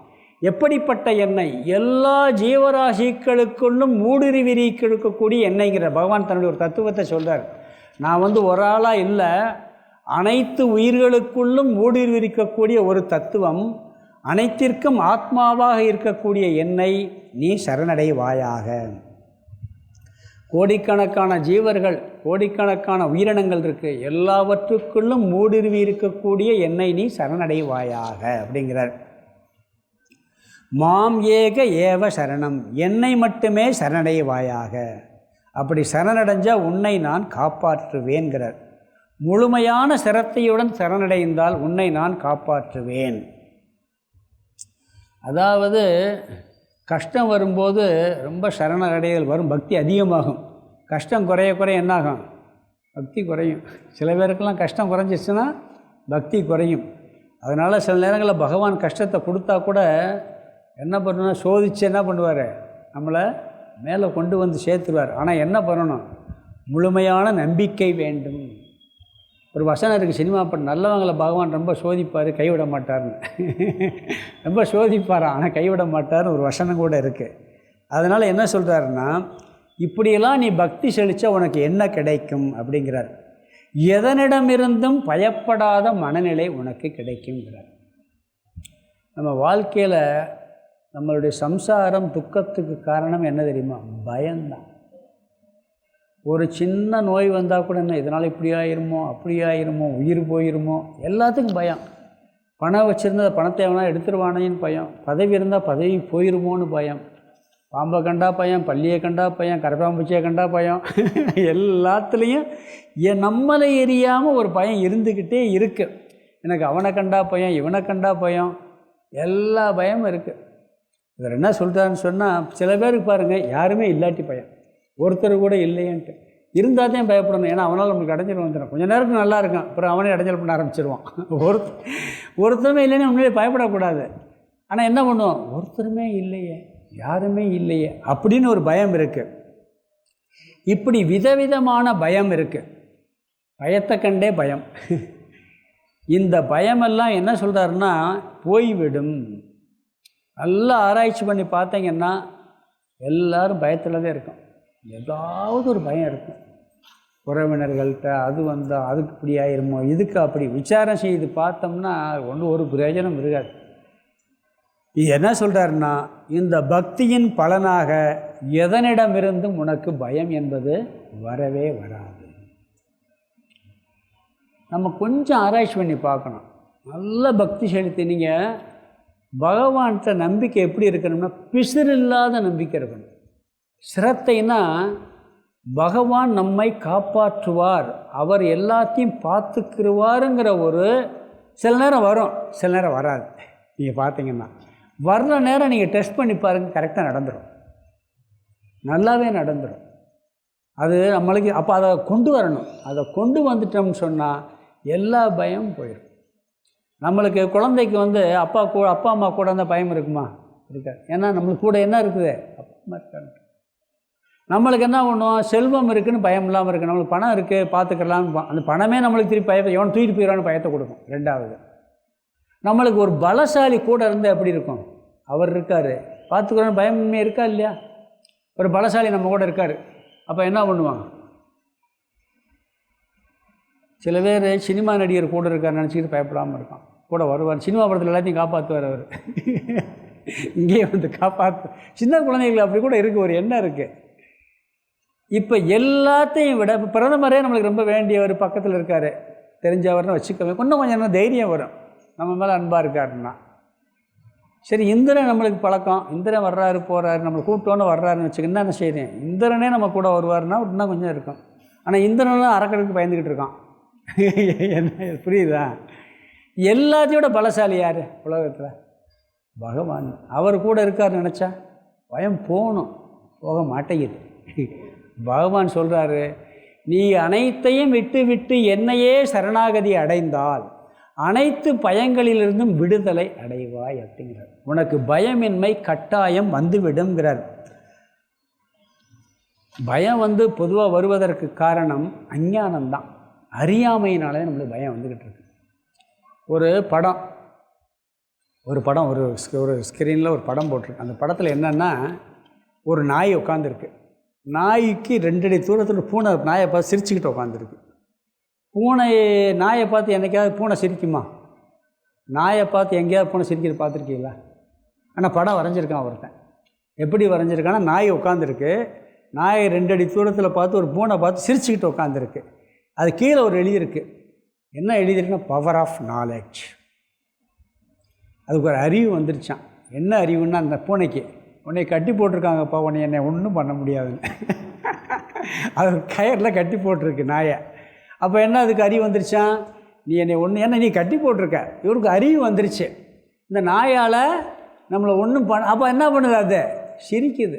எப்படிப்பட்ட எண்ணெய்? எல்லா ஜீவராசிகளுக்குள்ளும் ஊடுருவிக்கக்கூடிய எண்ணெய்ங்கிற பகவான் தன்னுடைய ஒரு தத்துவத்தை சொல்கிறார். நான் வந்து ஒரு ஆளாக இல்லை, அனைத்து உயிர்களுக்குள்ளும் ஊடுருவிக்கக்கூடிய ஒரு தத்துவம், அனைத்திற்கும் ஆத்மாவாக இருக்கக்கூடிய என்னை நீ சரணடைவாயாக. கோடிக்கணக்கான ஜீவர்கள், கோடிக்கணக்கான உயிரினங்கள் இருக்குது, எல்லாவற்றுக்குள்ளும் ஊடுருவி இருக்கக்கூடிய என்னை நீ சரணடைவாயாக அப்படிங்கிறார். மாம் ஏக ஏவ சரணம், என்னை மட்டுமே சரணடைவாயாக. அப்படி சரணடைஞ்சால் உன்னை நான் காப்பாற்றுவேன்கிறார். முழுமையான சிரத்தையுடன் சரணடைந்தால் உன்னை நான் காப்பாற்றுவேன். அதாவது கஷ்டம் வரும்போது ரொம்ப சரணடைதல் வரும், பக்தி அதிகமாகும். கஷ்டம் குறைய குறைய என்னாகும்? பக்தி குறையும். சில பேருக்கெல்லாம் கஷ்டம் குறைஞ்சிச்சுன்னா பக்தி குறையும். அதனால் சில நேரங்களில் பகவான் கஷ்டத்தை கொடுத்தா கூட என்ன பண்ணணும், சோதித்து என்ன பண்ணுவார், நம்மளை மேலே கொண்டு வந்து சேர்த்துருவார். ஆனால் என்ன பண்ணணும்? முழுமையான நம்பிக்கை வேண்டும். ஒரு வசனம் இருக்குது சினிமா படம், நல்லவங்களை பகவான் ரொம்ப சோதிப்பார், கைவிட மாட்டார்னு. ரொம்ப சோதிப்பார், ஆனால் கைவிட மாட்டார்னு ஒரு வசனம் கூட இருக்குது. அதனால் என்ன சொல்கிறாருன்னா, இப்படியெல்லாம் நீ பக்தி செலுத்தா உனக்கு என்ன கிடைக்கும் அப்படிங்கிறார். எதனிடமிருந்தும் பயப்படாத மனநிலை உனக்கு கிடைக்குங்கிறார். நம்ம வாழ்க்கையில் நம்மளுடைய சம்சாரம் துக்கத்துக்கு காரணம் என்ன தெரியுமா? பயம்தான். ஒரு சின்ன நோய் வந்தால் கூட என்ன, இதனால் இப்படி ஆயிருமோ அப்படி ஆயிருமோ, உயிர் போயிருமோ, எல்லாத்துக்கும் பயம். பணம் வச்சுருந்தா பணத்தை எவனா எடுத்துருவானேன்னு பயம், பதவி இருந்தால் பதவி போயிருமோன்னு பயம், பாம்பை கண்டா பயம், பள்ளியை கண்டா பயம், கரப்பாம்பூச்சியை கண்டா பயம். எல்லாத்துலேயும் நம்மளை எரியாமல் ஒரு பயம் இருந்துக்கிட்டே இருக்குது. எனக்கு அவனை கண்டா பயம், இவனை கண்டா பயம், எல்லா பயமும் இருக்குது. இவர் என்ன சொல்கிறாருன்னு சொன்னால், சில பேருக்கு பாருங்கள் யாருமே இல்லாட்டி பயம், ஒருத்தர் கூட இல்லையன்ட்டு. இருந்தால் தான் பயப்படணும், ஏன்னா அவனால் நம்மளுக்கு இடைஞ்சல் வந்துடும். கொஞ்சம் நேரத்துக்கு நல்லா இருக்கும், அப்புறம் அவனே இடைஞ்சல் பண்ண ஆரம்பிச்சிருவான். ஒருத்தருமே இல்லைன்னு உண்மையிலே பயப்படக்கூடாது. ஆனால் என்ன பண்ணுவோம், ஒருத்தருமே இல்லையே, யாருமே இல்லையே அப்படின்னு ஒரு பயம் இருக்குது. இப்படி விதவிதமான பயம் இருக்குது. பயத்தை கண்டே பயம். இந்த பயமெல்லாம் என்ன சொல்கிறாருன்னா, போய்விடும். நல்லா ஆராய்ச்சி பண்ணி பார்த்தீங்கன்னா எல்லோரும் பயத்தில் தான் இருக்கும். ஏதாவது ஒரு பயம் இருக்கும். உறவினர்கள்ட்ட அது வந்தால் அதுக்கு இப்படி ஆயிருமோ, இதுக்கு அப்படி விசாரம் செய்து பார்த்தோம்னா ஒன்றும் ஒரு பிரயோஜனம் இருக்காது. இது என்ன சொல்கிறாருன்னா, இந்த பக்தியின் பலனாக எதனிடமிருந்தும் உனக்கு பயம் என்பது வரவே வராது. நம்ம கொஞ்சம் ஆராய்ச்சி பண்ணி பார்க்கணும். நல்ல பக்தி செலுத்தி நீங்கள் பகவான்கிட்ட நம்பிக்கை எப்படி இருக்கணும்னா, பிசிறு இல்லாத நம்பிக்கை இருக்கணும். சிரத்தைன்னா பகவான் நம்மை காப்பாற்றுவார், அவர் எல்லாத்தையும் பார்த்துக்கிடுவாருங்கிற ஒரு சில நேரம் வரும், சில நேரம் வராது. நீங்கள் பார்த்தீங்கன்னா வர்ற நேரம் நீங்கள் டெஸ்ட் பண்ணி பாருங்கள், கரெக்டாக நடந்துடும், நல்லாவே நடந்துடும். அது நம்மளுக்கு அப்போ அதை கொண்டு வரணும். அதை கொண்டு வந்துட்டோம்னு சொன்னால் எல்லா பயமும் போயிடும். நம்மளுக்கு குழந்தைக்கு அப்பா அம்மா கூட இருந்தால் பயம் இருக்குமா? இருக்காது. ஏன்னா நம்மளுக்கு கூட என்ன இருக்குது? அப்பா அம்மா இருக்காங்க. நம்மளுக்கு என்ன பண்ணுவோம்? செல்வம் இருக்குதுன்னு பயம் இல்லாமல் இருக்குது. நம்மளுக்கு பணம் இருக்குது பார்த்துக்கலான்னு, அந்த பணமே நம்மளுக்கு திருப்பி எவன் தூக்கிட்டு போயிடறான்னு பயத்தை கொடுக்கும். ரெண்டாவது, நம்மளுக்கு ஒரு பலசாலி கூட இருந்தால் எப்படி இருக்கும்? அவர் இருக்கார் பார்த்துக்கிறோன்னு பயம் இருக்கா இல்லையா? ஒரு பலசாலி நம்ம கூட இருக்கார், அப்போ என்ன பண்ணுவாங்க? சில பேர் சினிமா நடிகர் கூட இருக்கார் நினச்சிக்கிட்டு பயப்படாமல் இருக்கான். கூட வருவார், சினிமா படத்தில் எல்லாத்தையும் காப்பாற்றுவார் அவர். இங்கேயே வந்து காப்பாற்று. சின்ன குழந்தைகள் அப்படி கூட இருக்குது, ஒரு எண்ணம் இருக்குது. இப்போ எல்லாத்தையும் விட இப்போ பிரதமரே நம்மளுக்கு ரொம்ப வேண்டியவர் பக்கத்தில் இருக்கார், தெரிஞ்சவர்னு வச்சுக்கவே கொஞ்சம் தைரியம் வரும், நம்ம மேலே அன்பாக இருக்காருன்னா. சரி, இந்திரன் நம்மளுக்கு பழக்கம், இந்திரன் வர்றாரு போகிறாரு, நம்மளை கூப்பிட்டோன்னு வர்றாருன்னு வச்சுக்க, என்ன செய்கிறேன்? இந்திரனே நம்ம கூட வருவார்னா இன்னும் கொஞ்சம் இருக்கும். ஆனால் இந்திரனும் அறக்கடுக்கு பயந்துக்கிட்டு இருக்கான். என்ன புரியுதா? எல்லாத்தையோட பலசாலி யார் உலகத்தில்? பகவான். அவர் கூட இருக்கார் நினச்சா பயம் போகணும், போக மாட்டேங்குது. பகவான் சொல்கிறாரு, நீ அனைத்தையும் விட்டு விட்டு என்னையே சரணாகதி அடைந்தால் அனைத்து பயங்களிலிருந்தும் விடுதலை அடைவாய் அப்படிங்கிறார். உனக்கு பயமின்மை கட்டாயம் வந்துவிடுங்கிறார். பயம் பொதுவாக வருவதற்கு காரணம் அஞ்ஞானம்தான், அறியாமையினாலே நம்மளுக்கு பயம் வந்துக்கிட்டு இருக்கு. ஒரு படம் ஒரு ஸ்க்ரீனில் ஒரு படம் போட்டிருக்கு. அந்த படத்தில் என்னென்னா, ஒரு நாய் உட்காந்துருக்கு. நாய்க்கு 2 அடி தூரத்தில் பூனை நாயை பார்த்து சிரிச்சுக்கிட்டு உட்காந்துருக்கு. நாயை பார்த்து என்னைக்காவது பூனை சிரிக்குமா? நாயை பார்த்து எங்கேயாவது பூனை சிரிக்கிறது பார்த்துருக்கீங்களா? ஆனால் படம் வரைஞ்சிருக்கான் ஒருத்தன். எப்படி வரைஞ்சிருக்கான்னா, நாய் உட்காந்துருக்கு, நாயை 2 அடி தூரத்தில் பார்த்து ஒரு பூனை பார்த்து சிரிச்சுக்கிட்டு உட்காந்துருக்கு. அது கீழே ஒரு எழுதியிருக்கு. என்ன எழுதியிருக்குன்னா, பவர் ஆஃப் நாலேஜ். அதுக்கு ஒரு அறிவு வந்துருச்சான். என்ன அறிவுன்னா, அந்த பூனைக்கு உன்னை கட்டி போட்டிருக்காங்கப்பா, உன்னை என்னை ஒன்றும் பண்ண முடியாதுன்னு. அது கயரில் கட்டி போட்டிருக்கு நாயை. அப்போ என்ன அதுக்கு அறிவு வந்துருச்சான்? நீ என்னை ஏன்னா நீ கட்டி போட்டிருக்க. இவருக்கு அறிவு வந்துருச்சு, இந்த நாயால் நம்மளை ஒன்றும் அப்போ என்ன பண்ணுது? அது சிரிக்குது.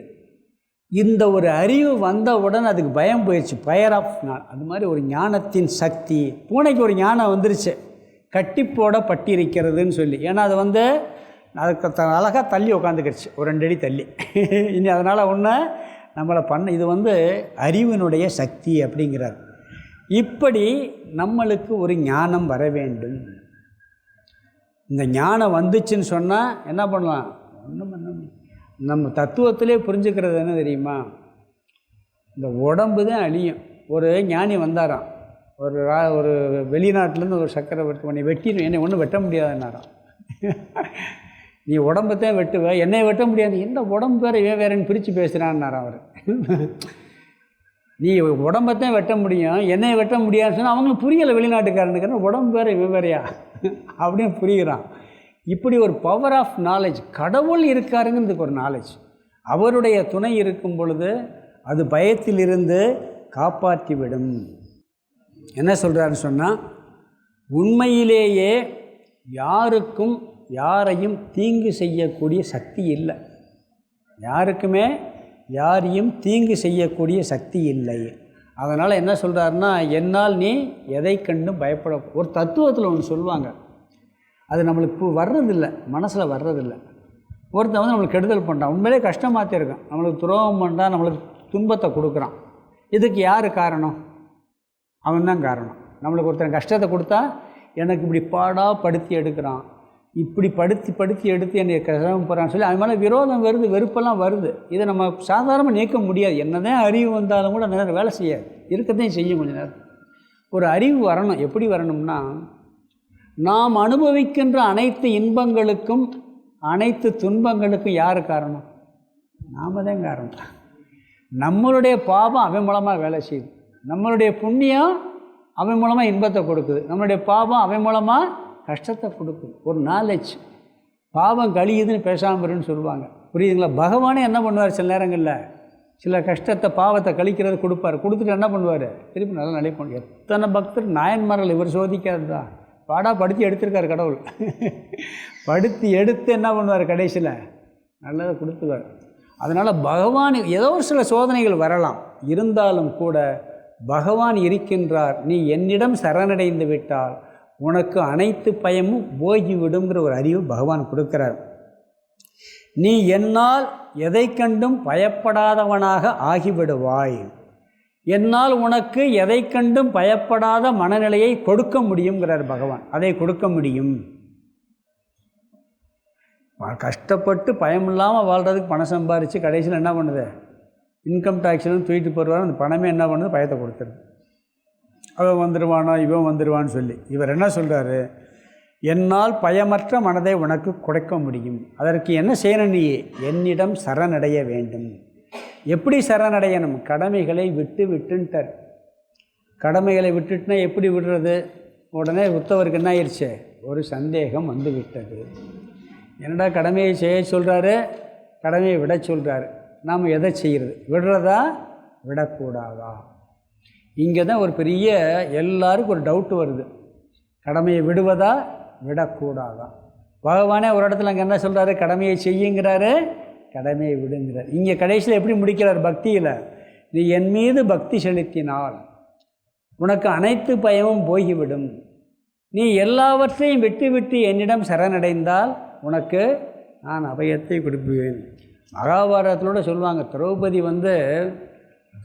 இந்த ஒரு அறிவு வந்தவுடன் அதுக்கு பயம் போயிடுச்சு, பவர் ஆஃப் நான். அது மாதிரி ஒரு ஞானத்தின் சக்தி பூனைக்கு ஒரு ஞானம் வந்துருச்சு, கட்டி போடப்பட்டிருக்கிறதுன்னு சொல்லி. ஏன்னா அது அதுக்கு அழகாக தள்ளி உட்காந்துக்கிடுச்சு, ஒரு 2 அடி தள்ளி. இனி அதனால் ஒன்று நம்மளை இது அறிவினுடைய சக்தி அப்படிங்கிறார். இப்படி நம்மளுக்கு ஒரு ஞானம் வர வேண்டும். இந்த ஞானம் வந்துச்சுன்னு சொன்னால் என்ன பண்ணலாம்? ஒன்றும் பண்ண முடியும். நம்ம தத்துவத்திலே புரிஞ்சுக்கிறது என்ன தெரியுமா? இந்த உடம்பு தான் அழியும். ஒரு ஞானி வந்தாராம், ஒரு வெளிநாட்டிலேருந்து ஒரு சக்கரவர்த்தி, உன்னை வெட்டிடும், என்னை ஒன்றும் வெட்ட முடியாதுன்னாராம். நீ உடம்பத்தான் வெட்டுவ, என்னை வெட்ட முடியாது. என்ன உடம்பு வேறேன்னு பிரித்து பேசுகிறான்னாராம் அவர். நீ உடம்பத்தான் வெட்ட முடியும், என்னை வெட்ட முடியாதுன்னு சொன்னால் அவங்களுக்கு புரியலை. வெளிநாட்டுக்காரனுக்கு உடம்பு வேறையா அப்படின்னு புரிகிறான். இப்படி ஒரு பவர் ஆஃப் நாலேஜ், கடவுள் இருக்காருங்கிறதுக்கு ஒரு நாலேஜ், அவருடைய துணை இருக்கும் பொழுது அது பயத்திலிருந்து காப்பாற்றிவிடும். என்ன சொல்கிறாருன்னு சொன்னால், உண்மையிலேயே யாருக்கும் யாரையும் தீங்கு செய்யக்கூடிய சக்தி இல்லை. யாருக்குமே யாரையும் தீங்கு செய்யக்கூடிய சக்தி இல்லை. அதனால் என்ன சொல்கிறாருன்னா, என்னால் நீ எதை கண்டும் பயப்பட. ஒரு தத்துவத்தில் ஒன்று சொல்லுவாங்க, அது நம்மளுக்கு வர்றதில்லை, மனசில் வர்றதில்லை. ஒருத்தன் நம்மளுக்கு கெடுதல் பண்ணுறான், உண்மையிலே கஷ்டமாகத்தே இருக்கும், நம்மளுக்கு துரோகம் பண்ணுறான், நம்மளுக்கு துன்பத்தை கொடுக்குறான். இதுக்கு யார் காரணம்? அவன் தான் காரணம். நம்மளுக்கு ஒருத்தன் கஷ்டத்தை கொடுத்தா எனக்கு இப்படி பாடாக படுத்தி எடுக்கிறான், இப்படி படுத்தி எடுத்து என்னை கஷ்டம் போகிறான்னு சொல்லி அது மேலே விரோதம் வருது, வெறுப்பெல்லாம் வருது. இதை நம்ம சாதாரணமாக நீக்க முடியாது. என்ன தான் அறிவு வந்தாலும் கூட அந்த நேரம் வேலை செய்யாது, இருக்கத்தையும் செய்யும். கொஞ்சம் நேரம் ஒரு அறிவு வரணும். எப்படி வரணும்னா, நாம் அனுபவிக்கின்ற அனைத்து இன்பங்களுக்கும் அனைத்து துன்பங்களுக்கும் யார் காரணம்? நாம் தான் காரணம். நம்மளுடைய பாவம் அவன் மூலமாக வேலை செய்யுது, நம்மளுடைய புண்ணியம் அவன் மூலமாக இன்பத்தை கொடுக்குது, நம்மளுடைய பாவம் அவன் மூலமாக கஷ்டத்தை கொடுக்குது. ஒரு நாலேஜ். பாவம் கழியுதுன்னு பேசாமருன்னு சொல்லுவாங்க, புரியுதுங்களா? பகவானே என்ன பண்ணுவார், சில நேரங்களில் சில கஷ்டத்தை பாவத்தை கழிக்கிறது கொடுப்பார். கொடுத்துட்டு என்ன பண்ணுவார், திருப்பி நல்லா நினைப்பாங்க. எத்தனை பக்தர் நாயன்மார்கள் இவர் சோதிக்காது தான் படுத்தி எடுத்திருக்கார் கடவுள். படுத்தி எடுத்து என்ன பண்ணுவார், கடைசியில் நல்லதை கொடுத்துவார். அதனால் பகவான் ஏதோ ஒரு சில சோதனைகள் வரலாம், இருந்தாலும் கூட பகவான் இருக்கின்றார். நீ என்னிடம் சரணடைந்து விட்டால் உனக்கு அனைத்து பயமும் போகிவிடுங்கிற ஒரு அறிவு பகவான் கொடுக்கிறார். நீ என்னால் எதை கண்டும் பயப்படாதவனாக ஆகிவிடுவாய். என்னால் உனக்கு எதை கண்டும் பயப்படாத மனநிலையை கொடுக்க முடியுங்கிறார் பகவான். அதை கொடுக்க முடியும். கஷ்டப்பட்டு பயமில்லாமல் வாழ்கிறதுக்கு பணம் சம்பாரித்து கடைசியில் என்ன பண்ணுது, இன்கம் டேக்ஸ்லாம் தூக்கிட்டு போடுவார். அந்த பணமே என்ன பண்ணுது, பயத்தை கொடுத்துருது. அவன் வந்துடுவானா இவன் வந்துடுவான்னு சொல்லி இவர் என்ன சொல்கிறாரு, என்னால் பயமற்ற மனதை உனக்கு கொடுக்க முடியும். அதற்கு என்ன செய்யணும், நீ என்னிடம் சரணடைய வேண்டும். எப்படி சரணடையணும், கடமைகளை விட்டுன்ட்டார். கடமைகளை விட்டுட்டுனா எப்படி விடுறது? உடனே உத்தவருக்கு என்ன ஆயிடுச்சு, ஒரு சந்தேகம் வந்து விட்டது. என்னடா கடமையை செய்ய சொல்கிறாரு, கடமையை விட சொல்கிறாரு. நாம் எதை செய்கிறது, விடுறதா விடக்கூடாதா? இங்கே தான் ஒரு பெரிய எல்லாருக்கும் ஒரு டவுட்டு வருது, கடமையை விடுவதா விடக்கூடாதா? பகவானே ஒரு இடத்துல அங்கே என்ன சொல்கிறாரு, கடமையை செய்யுங்கிறாரு, கடமையை விடுங்கிறார். இங்கே கடைசியில் எப்படி முடிக்கிறார், பக்தியில், நீ என் மீது பக்தி செலுத்தினால் உனக்கு அனைத்து பயமும் போய்விடும். நீ எல்லாவற்றையும் விட்டு என்னிடம் சரணடைந்தால் உனக்கு நான் அபயத்தை கொடுப்பேன். மகாபாரதத்திலோட சொல்லுவாங்க, திரௌபதி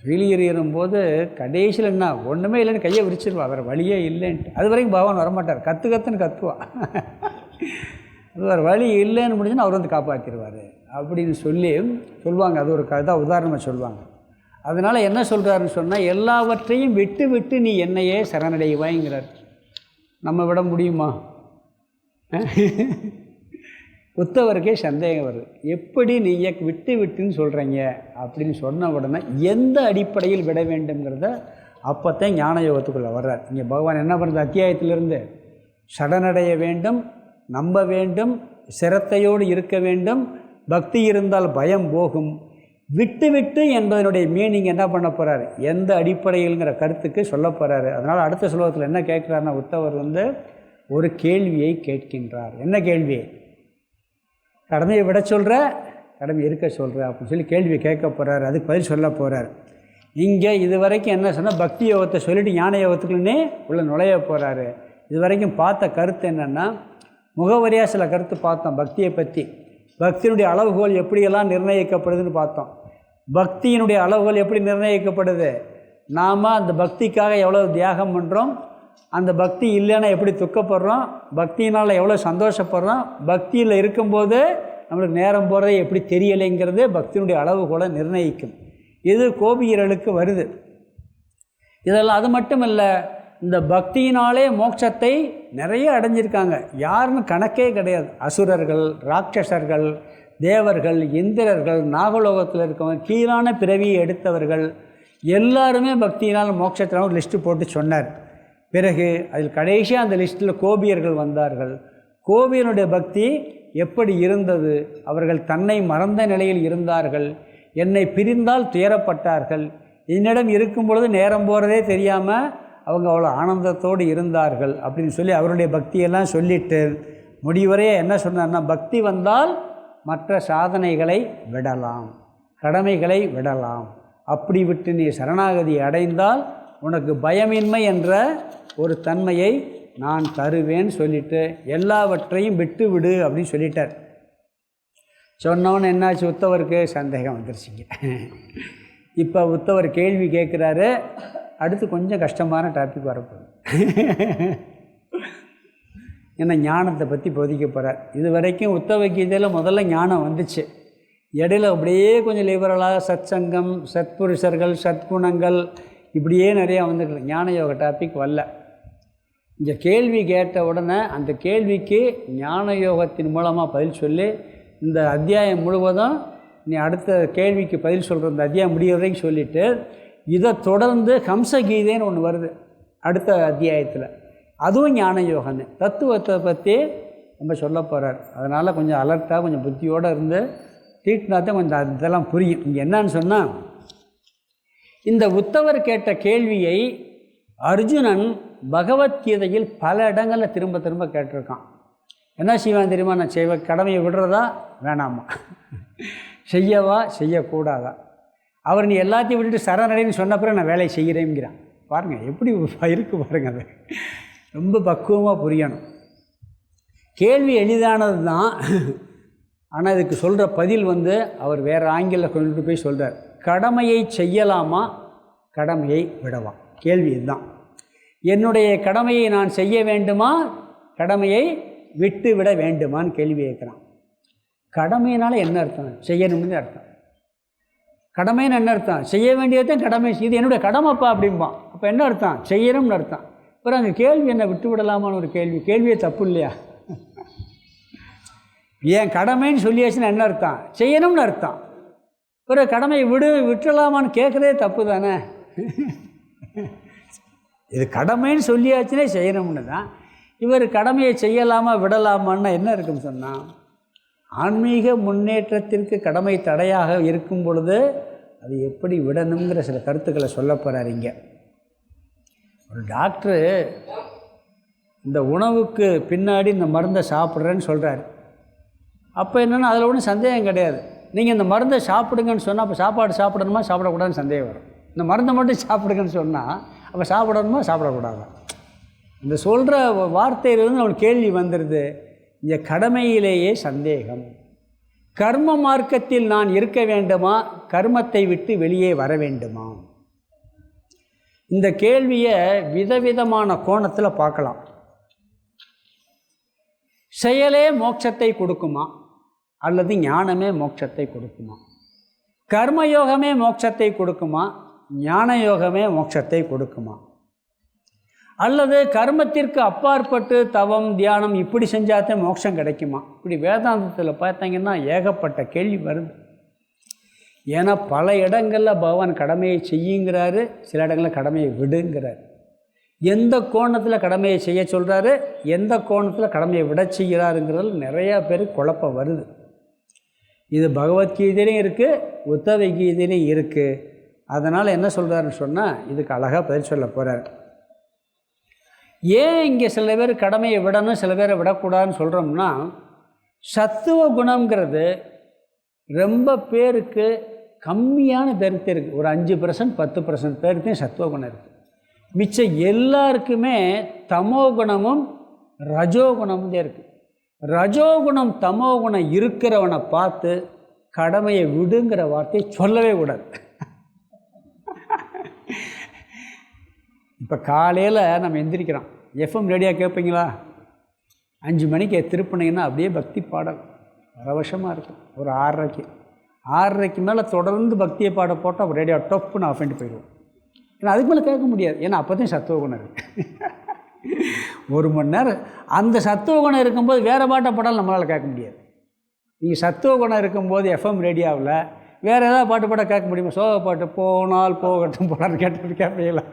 வெளியேறும்போது கடைசியில் என்ன ஒன்றுமே இல்லைன்னு கையை விரிச்சிருவா, வேறு வழியே இல்லைன்ட்டு. அது வரைக்கும் பகவான் வரமாட்டார், கற்றுன்னு கத்துவா. அது வேறு வழி இல்லைன்னு முடிஞ்சுன்னா அவர் காப்பாற்றிடுவார் அப்படின்னு சொல்லுவாங்க. அது ஒரு கதை உதாரணமாக சொல்லுவாங்க. அதனால் என்ன சொல்கிறாருன்னு சொன்னால், எல்லாவற்றையும் விட்டு நீ என்னையே சரணடைவாய்ங்கிறார். நம்ம விட முடியுமா? உத்தவருக்கே சந்தேகம் வருது, எப்படி நீங்கள் விட்டுன்னு சொல்கிறீங்க அப்படின்னு சொன்ன உடனே எந்த அடிப்படையில் விட வேண்டும்ங்கிறத அப்போத்தான் ஞான யோகத்துக்குள்ளே வர்றார். இங்கே பகவான் என்ன பண்ணுறது, அத்தியாயத்திலிருந்து சரணடைய வேண்டும், நம்ப வேண்டும், சிரத்தையோடு இருக்க வேண்டும், பக்தி இருந்தால் பயம் போகும், விட்டு என்பதனுடைய மீனிங் என்ன பண்ண போகிறார், எந்த அடிப்படையில்ங்கிற கருத்துக்கு சொல்ல போகிறாரு. அதனால் அடுத்த ஸ்லோகத்தில் என்ன கேட்குறாருன்னா, உத்தவர் ஒரு கேள்வியை கேட்கின்றார். என்ன கேள்வி? கடமையை விட சொல்கிற, கடமை இருக்க சொல்கிற அப்படின்னு சொல்லி கேள்வி கேட்க போகிறார். அதுக்கு பதில் சொல்ல போகிறார். இங்கே இது வரைக்கும் என்ன சொன்னால், பக்தி யோகத்தை சொல்லிவிட்டு ஞான யோகத்துக்குன்னே உள்ள நுழைய போகிறாரு. இது வரைக்கும் பார்த்த கருத்து என்னென்னா, முகவரியாக சில கருத்து பார்த்தோம் பக்தியை பற்றி. பக்தியினுடைய அளவுகோல் எப்படியெல்லாம் நிர்ணயிக்கப்படுதுன்னு பார்த்தோம். பக்தியினுடைய அளவுகோல் எப்படி நிர்ணயிக்கப்படுது, நாம் அந்த பக்திக்காக எவ்வளோ தியாகம் பண்ணுறோம், அந்த பக்தி இல்லைன்னா எப்படி துக்கப்படுறோம், பக்தியினால் எவ்வளோ சந்தோஷப்படுறோம், பக்தியில் இருக்கும்போது நம்மளுக்கு நேரம் போகிறதே எப்படி தெரியலைங்கிறது பக்தியினுடைய அளவுகோலை நிர்ணயிக்கும். இது கோபியர்களுக்கு வருது. இதெல்லாம் அது மட்டும் இல்லை, இந்த பக்தியினாலே மோட்சத்தை நிறைய அடைஞ்சிருக்காங்க. யாருன்னு கணக்கே கிடையாது. அசுரர்கள், ராட்சசர்கள், தேவர்கள், இந்திரர்கள், நாகலோகத்தில் இருக்கவங்க, கீழான பிறவியை எடுத்தவர்கள் எல்லாருமே பக்தியினால் மோட்சத்தினால் ஒரு லிஸ்ட்டு போட்டு சொன்னார். பிறகு அதில் கடைசியாக அந்த லிஸ்ட்டில் கோபியர்கள் வந்தார்கள். கோபியனுடைய பக்தி எப்படி இருந்தது, அவர்கள் தன்னை மறந்த நிலையில் இருந்தார்கள், என்னை பிரிந்தால் துயரப்பட்டார்கள், என்னிடம் இருக்கும் பொழுது நேரம் போகிறதே தெரியாமல் அவங்க அவ்வளோ ஆனந்தத்தோடு இருந்தார்கள் அப்படின்னு சொல்லி அவருடைய பக்தியெல்லாம் சொல்லிட்டு முடிவரையே என்ன சொன்னார்னா, பக்தி வந்தால் மற்ற சாதனைகளை விடலாம், கடமைகளை விடலாம், அப்படி விட்டு நீ சரணாகதி அடைந்தால் உனக்கு பயமின்மை என்ற ஒரு தன்மையை நான் தருவேன்னு சொல்லிவிட்டு எல்லாவற்றையும் விட்டு விடு அப்படின்னு சொல்லிட்டார். சொன்னவன்னு என்னாச்சு, உத்தவருக்கு சந்தேகம் வந்துருச்சுங்க. இப்போ உத்தவர் கேள்வி கேட்குறாரு. அடுத்து கொஞ்சம் கஷ்டமான டாபிக் வரப்போகுது. ஏன்னா ஞானத்தை பற்றி போதிக்க போகிறார். இது வரைக்கும் உத்தவ கீதையில் முதல்ல ஞானம் வந்துச்சு. இடையில அப்படியே கொஞ்சம் லிபரலாக சத்சங்கம், சத்புருஷர்கள், சத்குணங்கள் இப்படியே நிறையா வந்துருக்கு. ஞான யோக டாபிக் வரல. இந்த கேள்வி கேட்ட உடனே அந்த கேள்விக்கு ஞான யோகத்தின் மூலமாக பதில் சொல்லி இந்த அத்தியாயம் முழுவதும் நீ அடுத்த கேள்விக்கு பதில் சொல்கிற இந்த அத்தியாயம் முடிய வரைக்கும் சொல்லிவிட்டு இதை தொடர்ந்து ஹம்சகீதைன்னு ஒன்று வருது அடுத்த அத்தியாயத்தில். அதுவும் ஞான யோகன்னு தத்துவத்தை பற்றி நம்ம சொல்ல போகிறார். அதனால் கொஞ்சம் அலர்ட்டாக கொஞ்சம் புத்தியோடு இருந்து தீட்டினா தான் கொஞ்சம் இதெல்லாம் புரியும். இங்கே என்னன்னு சொன்னால், இந்த உத்தவர் கேட்ட கேள்வியை அர்ஜுனன் பகவத்கீதையில் பல இடங்களில் திரும்ப திரும்ப கேட்டிருக்கான். என்ன செய்வான் தெரியுமா? நான் கடமையை விடுறதா வேணாமா, செய்யவா செய்யக்கூடாதா? அவர் நீ எல்லாத்தையும் விட்டுட்டு சரணடைன்னு சொன்ன பிறகு நான் வேலையை செய்கிறேங்கிறான். பாருங்கள் எப்படி இருக்கு பாருங்கள். அது ரொம்ப பக்குவமாக புரியணும். கேள்வி எளிதானது தான், ஆனால் இதுக்கு சொல்கிற பதில் அவர் வேறு ஆங்கிலில் கொண்டு போய் சொல்கிறார். கடமையை செய்யலாமா, கடமையை விடவா? கேள்வி இதுதான். என்னுடைய கடமையை நான் செய்ய வேண்டுமா, கடமையை விட்டு விட வேண்டுமான்னு கேள்வி கேட்குறான். கடமையினால் என்ன அர்த்தம்? செய்யணும்னு அர்த்தம். கடமைன்னு என்ன அர்த்தம்? செய்ய வேண்டியதான் கடமை. இது என்னுடைய கடமைப்பா அப்படிம்பான். அப்போ என்ன அர்த்தம்? செய்யணும்னு அர்த்தம். அப்புறம் அங்கே கேள்வி என்ன, விட்டு விடலாமான்னு ஒரு கேள்வியே தப்பு இல்லையா? ஏன் கடமைன்னு சொல்லியாச்சுன்னா என்ன அர்த்தம்? செய்யணும்னு அர்த்தம். பிறகு கடமையை விட்டுடலாமான்னு கேட்குறதே தப்பு தானே. இது கடமைன்னு சொல்லியாச்சுன்னே செய்யணும்னு தான். இவர் கடமையை செய்யலாமா விடலாமான்னா என்ன இருக்குன்னு சொன்னால், ஆன்மீக முன்னேற்றத்திற்கு கடமை தடையாக இருக்கும் பொழுது அது எப்படி விடணுங்கிற சில கருத்துக்களை சொல்ல போகிறார் இங்கே. ஒரு டாக்டரு இந்த உணவுக்கு பின்னாடி இந்த மருந்தை சாப்பிட்றேன்னு சொல்கிறாரு. அப்போ என்னென்னா அதில் ஒன்றும் சந்தேகம் கிடையாது. நீங்கள் இந்த மருந்தை சாப்பிடுங்கன்னு சொன்னால் அப்போ சாப்பாடு சாப்பிடணுமா சாப்பிடக்கூடாதுன்னு சந்தேகம் வரும். இந்த மருந்தை மட்டும் சாப்பிடுங்கன்னு சொன்னால் அப்போ சாப்பிடணுமா சாப்பிடக்கூடாதா? இந்த சொல்கிற வார்த்தையிலிருந்து அவனுக்கு கேள்வி வந்துடுது. இந்த கடமையிலேயே சந்தேகம். கர்ம மார்க்கத்தில் நான் இருக்க வேண்டுமா, கர்மத்தை விட்டு வெளியே வர வேண்டுமா? இந்த கேள்வியை விதவிதமான கோணத்தில் பார்க்கலாம். செயலே மோட்சத்தை கொடுக்குமா, அல்லது ஞானமே மோட்சத்தை கொடுக்குமா? கர்மயோகமே மோட்சத்தை கொடுக்குமா, ஞான யோகமே மோட்சத்தை கொடுக்குமா? அல்லது கர்மத்திற்கு அப்பாற்பட்டு தவம், தியானம் இப்படி செஞ்சாதான் மோட்சம் கிடைக்குமா? இப்படி வேதாந்தத்தில் பார்த்தீங்கன்னா ஏகப்பட்ட கேள்வி வருது. ஏன்னா பல இடங்களில் பகவான் கடமையை செய்யுங்கிறாரு, சில இடங்களில் கடமையை விடுங்கிறார். எந்த கோணத்தில் கடமையை செய்ய சொல்கிறாரு, எந்த கோணத்தில் கடமையை விட செய்கிறாருங்கிறது நிறையா பேர் குழப்பம் வருது. இது பகவத்கீதையிலையும் இருக்குது, உத்தவ கீதையிலையும் இருக்குது. அதனால் என்ன சொல்கிறாருன்னு சொன்னால் இதுக்கு அழகாக பதில் சொல்ல போகிறார். ஏன் இங்கே சில பேர் கடமையை விடணும், சில பேரை விடக்கூடாதுன்னு சொல்கிறோம்னா, சத்துவ குணங்கிறது ரொம்ப பேருக்கு கம்மியான பேருக்கு இருக்குது. ஒரு 5% 10% பேருக்கு சத்துவ குணம் இருக்குது. மிச்சம் எல்லாருக்குமே தமோ குணமும் ரஜோகுணமும் தான் இருக்குது. ரஜோகுணம் தமோகுணம் இருக்கிறவனை பார்த்து கடமையை விடுங்கிற வார்த்தையை சொல்லவே கூடாது. இப்போ காலையில் நம்ம எந்திரிக்கிறோம், எஃப்எம் ரேடியோ கேட்பீங்களா? 5 மணிக்கு திருப்பினீங்கன்னா அப்படியே பக்தி பாடல் பரவசமாக இருக்கும். ஒரு 6:30க்கு மேலே தொடர்ந்து பக்தியை பாட போட்டால் ரேடியோ டொப்புன்னு ஆஃப் பண்ணிட்டு போயிடுவோம். ஏன்னா அதுக்கு மேலே கேட்க முடியாது. ஏன்னா அப்போ தான் சத்துவகுணம் இருக்குது. 1 மணி நேரம் அந்த சத்துவகுணம் இருக்கும்போது வேறு பாட்டை பாடாலும் நம்மளால் கேட்க முடியாது. நீங்கள் சத்துவகுணம் இருக்கும்போது எஃப்எம் ரேடியோவில் வேறு ஏதாவது பாட்டு பாட கேட்க முடியுமா? சோக பாட்டு போனால் போகட்டும் போனான்னு கேட்பீங்களா?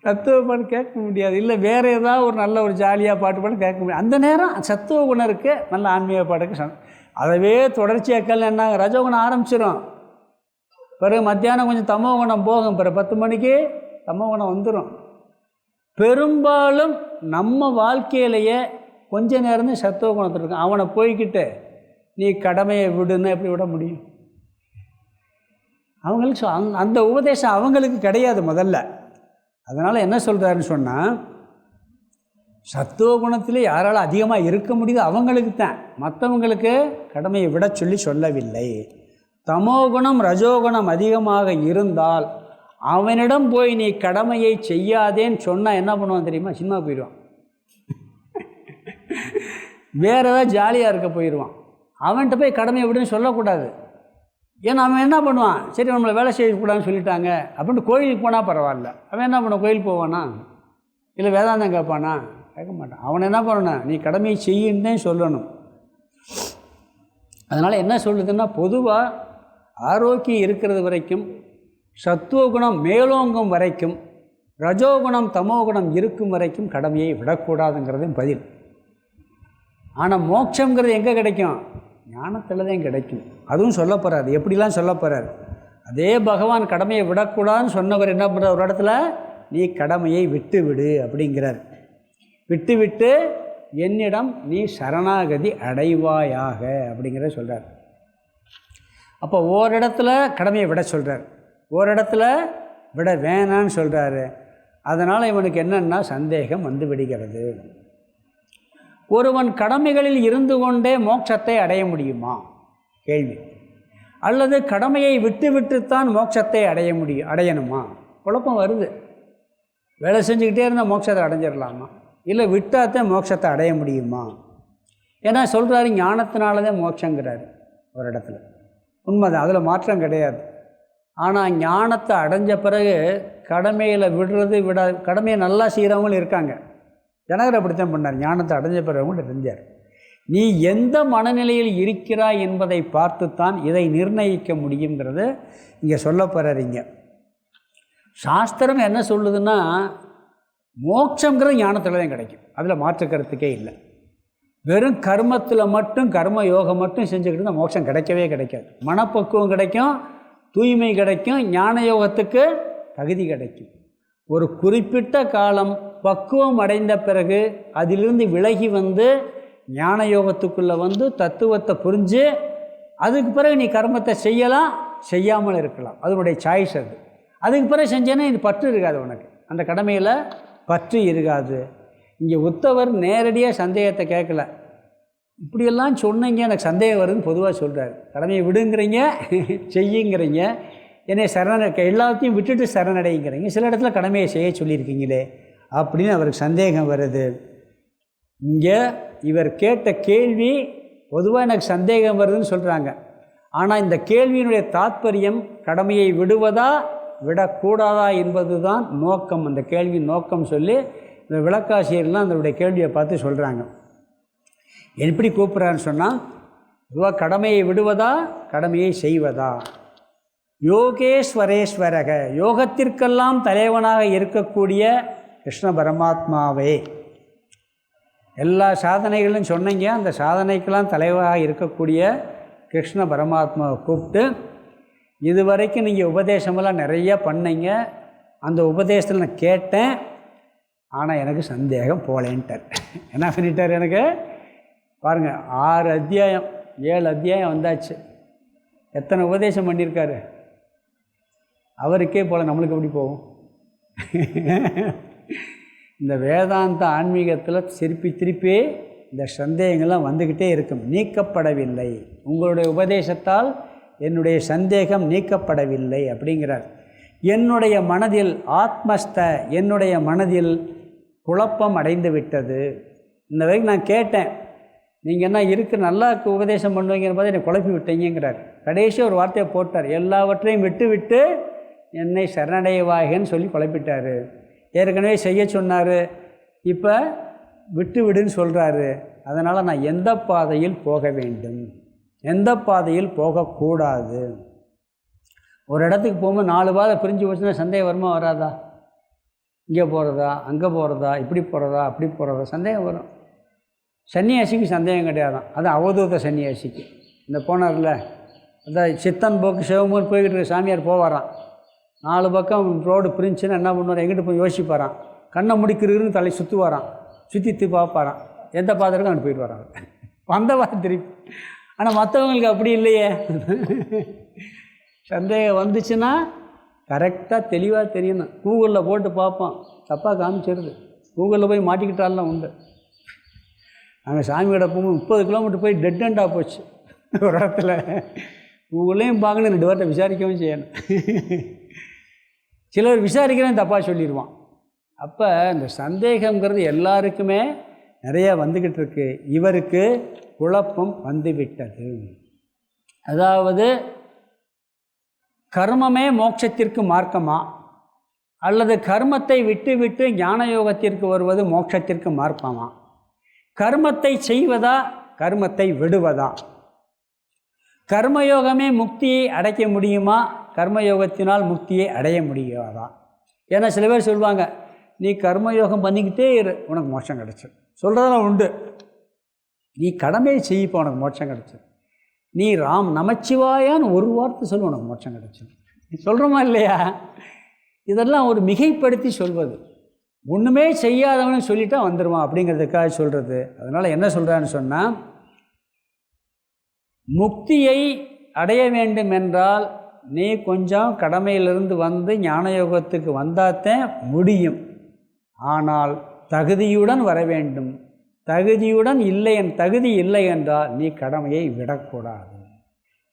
சத்துவ பாட்டு கேட்க முடியாது. இல்லை வேறு ஏதாவது ஒரு நல்ல ஒரு ஜாலியாக பாட்டு பாட்டு கேட்க முடியாது. அந்த நேரம் சத்துவ குணம் இருக்குது, நல்ல ஆன்மீக பாட்டுக்கு அதவே தொடர்ச்சியாக்கல் என்ன ரஜோகுணம் ஆரம்பிச்சிடும். பிறகு மத்தியானம் கொஞ்சம் தமோ குணம் போகும். பிறகு 10 மணிக்கு தமோ குணம் வந்துடும். பெரும்பாலும் நம்ம வாழ்க்கையிலேயே கொஞ்ச நேரம் தான் சத்துவ குணத்தில் இருக்கும். அவனை போய்கிட்டு நீ கடமையை விடுன்னு எப்படி விட முடியும்? அவங்களுக்கு அந்த உபதேசம் அவங்களுக்கு கிடையாது முதல்ல. அதனால் என்ன சொல்கிறாருன்னு சொன்னால், சத்துவ குணத்தில் யாரால் அதிகமாக இருக்க முடியுது அவங்களுக்கு தான், மற்றவங்களுக்கு கடமையை விட சொல்லவில்லை. தமோகுணம் ரஜோகுணம் அதிகமாக இருந்தால் அவனிடம் போய் நீ கடமையை செய்யாதேன்னு சொன்னால் என்ன பண்ணுவான் தெரியுமா? சினிமா போயிடுவான். வேறு ஏதாவது ஜாலியாக இருக்க போயிடுவான். அவன்கிட்ட போய் கடமையை விடுன்னு சொல்லக்கூடாது. ஏன்னா அவன் என்ன பண்ணுவான், சரி நம்மளை வேலை செய்யக்கூடாதுன்னு சொல்லிட்டாங்க அப்படின்ட்டு கோயிலுக்கு போனால் பரவாயில்ல. அவன் என்ன பண்ணுவான், கோயிலுக்கு போவானா இல்லை வேதாந்தம் கேட்பானா? கேட்க மாட்டான். அவனை என்ன பண்ணணும், நீ கடமையை செய்யுன்னு சொல்லணும். அதனால் என்ன சொல்லுதுன்னா, பொதுவாக ஆரோக்கியம் இருக்கிறது வரைக்கும், சத்துவகுணம் மேலோங்கும் வரைக்கும், ரஜோகுணம் தமோகுணம் இருக்கும் வரைக்கும் கடமையை விடக்கூடாதுங்கிறதும் பதில். ஆனால் மோட்சங்கிறது எங்கே கிடைக்கும், ஞானத்தில் தான் கிடைக்கும். அதுவும் சொல்ல போகிறார். எப்படிலாம் சொல்ல போகிறார். அதே பகவான் கடமையை விடக்கூடாதுன்னு சொன்னவர் என்ன பண்ணுறார், ஒரு இடத்துல நீ கடமையை விட்டு விடு அப்படிங்கிறார். விட்டு விட்டு என்னிடம் நீ சரணாகதி அடைவாயாக அப்படிங்கிறத சொல்கிறார். அப்போ ஓரிடத்துல கடமையை விட சொல்கிறார், ஓரிடத்துல விட வேணான்னு சொல்கிறாரு. அதனால் இவனுக்கு என்னென்னா சந்தேகம் வந்து விடுகிறது. ஒருவன் கடமைகளில் இருந்து கொண்டே மோட்சத்தை அடைய முடியுமா கேள்வி, அல்லது கடமையை விட்டு விட்டுத்தான் மோட்சத்தை அடையணுமா? குழப்பம் வருது. வேலை செஞ்சுக்கிட்டே இருந்தால் மோட்சத்தை அடைஞ்சிடலாமா, இல்லை விட்டாத்தான் மோட்சத்தை அடைய முடியுமா? ஏன்னா சொல்கிறாரு ஞானத்தினாலதான் மோட்சங்கிறாரு ஒரு இடத்துல. உண்மைதான், அதில் மாற்றம் கிடையாது. ஆனால் ஞானத்தை அடைஞ்ச பிறகு கடமையில் விடுறது கடமையை நல்லா செய்கிறவங்களும் இருக்காங்க. ஜனகர் அப்படித்தான் பண்ணார். ஞானத்தை அடைஞ்ச பிறகு தெரிஞ்சார். நீ எந்த மனநிலையில் இருக்கிறாய் என்பதை பார்த்துத்தான் இதை நிர்ணயிக்க முடியுங்கிறது இங்கே சொல்ல போகிறார். இங்கே சாஸ்திரம் என்ன சொல்லுதுன்னா, மோட்சங்கிறது ஞானத்தில் தான் கிடைக்கும். அதில் மாற்று கருத்துக்கே இல்லை. வெறும் கர்மத்தில் மட்டும், கர்ம யோகம் மட்டும் செஞ்சுக்கிட்டு இருந்தால் மோட்சம் கிடைக்கவே கிடைக்காது. மனப்பக்குவம் கிடைக்கும், தூய்மை கிடைக்கும், ஞான யோகத்துக்கு தகுதி கிடைக்கும். ஒரு குறிப்பிட்ட காலம் பக்குவம் அடைந்த பிறகு அதிலிருந்து விலகி வந்து ஞான யோகத்துக்குள்ளே வந்து தத்துவத்தை புரிஞ்சு அதுக்கு பிறகு நீ கர்மத்தை செய்யலாம், செய்யாமல் இருக்கலாம். அதனுடைய சாய்ஸ் அது. அதுக்கு பிறகு செஞ்சேன்னா இது பற்று இருக்காது உனக்கு, அந்த கடமையில் பற்று இருக்காது. இங்கே உத்தவர் நேரடியாக சந்தேகத்தை கேட்கல. இப்படியெல்லாம் சொன்னீங்க எனக்கு சந்தேகம் வருதுன்னு பொதுவாக சொல்கிறார். கடமையை விடுங்கிறீங்க, செய்யுங்கிறீங்க, என்னை எல்லாத்தையும் விட்டுட்டு சரணடைங்கிறீங்க, சில இடத்துல கடமையை செய்ய சொல்லியிருக்கீங்களே அப்படின்னு அவருக்கு சந்தேகம் வருது. இங்கே இவர் கேட்ட கேள்வி பொதுவாக எனக்கு சந்தேகம் வருதுன்னு சொல்கிறாங்க. ஆனால் இந்த கேள்வியினுடைய தாத்பரியம் கடமையை விடுவதா விடக்கூடாதா என்பது தான் நோக்கம். அந்த கேள்வி நோக்கம் சொல்லி இந்த விளக்காசிரியர்லாம் அதனுடைய கேள்வியை பார்த்து சொல்கிறாங்க. எப்படி கூப்பிட்றான்னு சொன்னால், பொதுவாக கடமையை விடுவதா கடமையை செய்வதா? யோகேஸ்வரேஸ்வரக, யோகத்திற்கெல்லாம் தலைவனாக இருக்கக்கூடிய கிருஷ்ண பரமாத்மாவே. எல்லா சாதனைகளும் சொன்னீங்க, அந்த சாதனைக்கெல்லாம் தலைவராக இருக்கக்கூடிய கிருஷ்ண பரமாத்மாவை கூப்பிட்டு, இதுவரைக்கும் நீங்கள் உபதேசமெல்லாம் நிறைய பண்ணீங்க, அந்த உபதேசத்தில் நான் கேட்டேன், ஆனால் எனக்கு சந்தேகம் போலேன்ட்டார். என்ன பண்ணிட்டார், எனக்கு பாருங்கள் 6 அத்தியாயம் 7 அத்தியாயம் வந்தாச்சு, எத்தனை உபதேசம் பண்ணியிருக்காரு. அவருக்கே போல் நம்மளுக்கு எப்படி போகும்? இந்த வேதாந்த ஆன்மீகத்தில் திருப்பி இந்த சந்தேகங்கள்லாம் வந்துக்கிட்டே இருக்கும். நீக்கப்படவில்லை, உங்களுடைய உபதேசத்தால் என்னுடைய சந்தேகம் நீக்கப்படவில்லை அப்படிங்கிறார். என்னுடைய மனதில் என்னுடைய மனதில் குழப்பம் அடைந்து விட்டது. இந்த வரைக்கும் நான் கேட்டேன், நீங்கள் என்ன நல்லா உபதேசம் பண்ணுவீங்கிற போது என்னை குழப்பி விட்டீங்கிறார். கடைசி ஒரு வார்த்தையை போட்டார், எல்லாவற்றையும் விட்டு என்னை சரணடைவாகன்னு சொல்லி குழப்பிட்டார். ஏற்கனவே செய்ய சொன்னார், இப்போ விடுன்னு சொல்கிறாரு. அதனால் நான் எந்த பாதையில் போக வேண்டும், எந்த பாதையில் போகக்கூடாது? ஒரு இடத்துக்கு போகும்போது 4 பாதை பிரிஞ்சு போச்சுன்னா சந்தேகம் வருமா வராதா? இங்கே போகிறதா, அங்கே போகிறதா, இப்படி போகிறதா, அப்படி போகிறதா, சந்தேகம் வரும். சன்னியாசிக்கு சந்தேகம் கிடையாதான், அது அவதூத சன்னியாசிக்கு. இந்த போனார்ல, அதான் சித்தன் போக்கு சிவமூர் போய்கிட்டு இருக்க சாமியார் போவாராம். 4 பக்கம் ரோடு பிரிஞ்சுன்னா என்ன பண்ணுவார், எங்கிட்ட போய் யோசிப்பாரான், கண்ணை முடிக்கிறதுன்னு தலை சுற்றுவாரான், சுற்றி பார்ப்பாரான், எந்த பாத்திரக்கும் அங்கே போயிட்டு வராங்க, வந்தவா திருப்பி. ஆனால் மற்றவங்களுக்கு அப்படி இல்லையே. சந்தேகம் வந்துச்சுன்னா கரெக்டாக தெளிவாக தெரியணும். கூகுளில் போட்டு பார்ப்போம், தப்பாக காமிச்சிருது. கூகுளில் போய் மாட்டிக்கிட்டாலாம் உண்டு. நாங்கள் சாமி கிட்ட போகும்போது 30 கிலோமீட்டர் போய் டெட் எண்டாக போச்சு ஒரு இடத்துல. கூகுளையும் பார்க்கணும், 2 வார்த்தை விசாரிக்கவும் செய்யணும். சிலர் விசாரிக்கிறேன் தப்பாக சொல்லிடுவான். அப்போ இந்த சந்தேகங்கிறது எல்லாருக்குமே நிறையா வந்துக்கிட்டு இருக்கு. இவருக்கு குழப்பம் வந்துவிட்டது. அதாவது கர்மமே மோட்சத்திற்கு மார்க்கமா, அல்லது கர்மத்தை விட்டு விட்டு ஞான யோகத்திற்கு வருவது மோட்சத்திற்கு மார்க்கமா, கர்மத்தை செய்வதா கர்மத்தை விடுவதா, கர்மயோகமே முக்தியை அடைக்க முடியுமா, கர்மயோகத்தினால் முக்தியை அடைய முடியாதா? ஏன்னா சில பேர் சொல்லுவாங்க, நீ கர்மயோகம் பண்ணிக்கிட்டே இரு உனக்கு மோட்சம் கிடச்சிடும், சொல்கிறதெல்லாம் உண்டு. நீ கடமையை செய்யப்போ உனக்கு மோட்சம் கிடச்சிடும், நீ ராம் நமச்சிவாயான்னு ஒரு வார்த்தை சொல்லு உனக்கு மோட்சம் கிடச்சிடும். நீ சொல்கிறோமா இல்லையா? இதெல்லாம் ஒரு மிகைப்படுத்தி சொல்வது. ஒன்றுமே செய்யாதவனு சொல்லிட்டா வந்துடுவான் அப்படிங்கிறதுக்காக சொல்கிறது. அதனால் என்ன சொல்கிறான்னு சொன்னால், முக்தியை அடைய வேண்டும் என்றால் நீ கொஞ்சம் கடமையிலிருந்து வந்து ஞானயோகத்துக்கு வந்தால்தான் முடியும். ஆனால் தகுதியுடன் வர வேண்டும். தகுதியுடன் தகுதி இல்லை என்றால் நீ கடமையை விடக்கூடாது.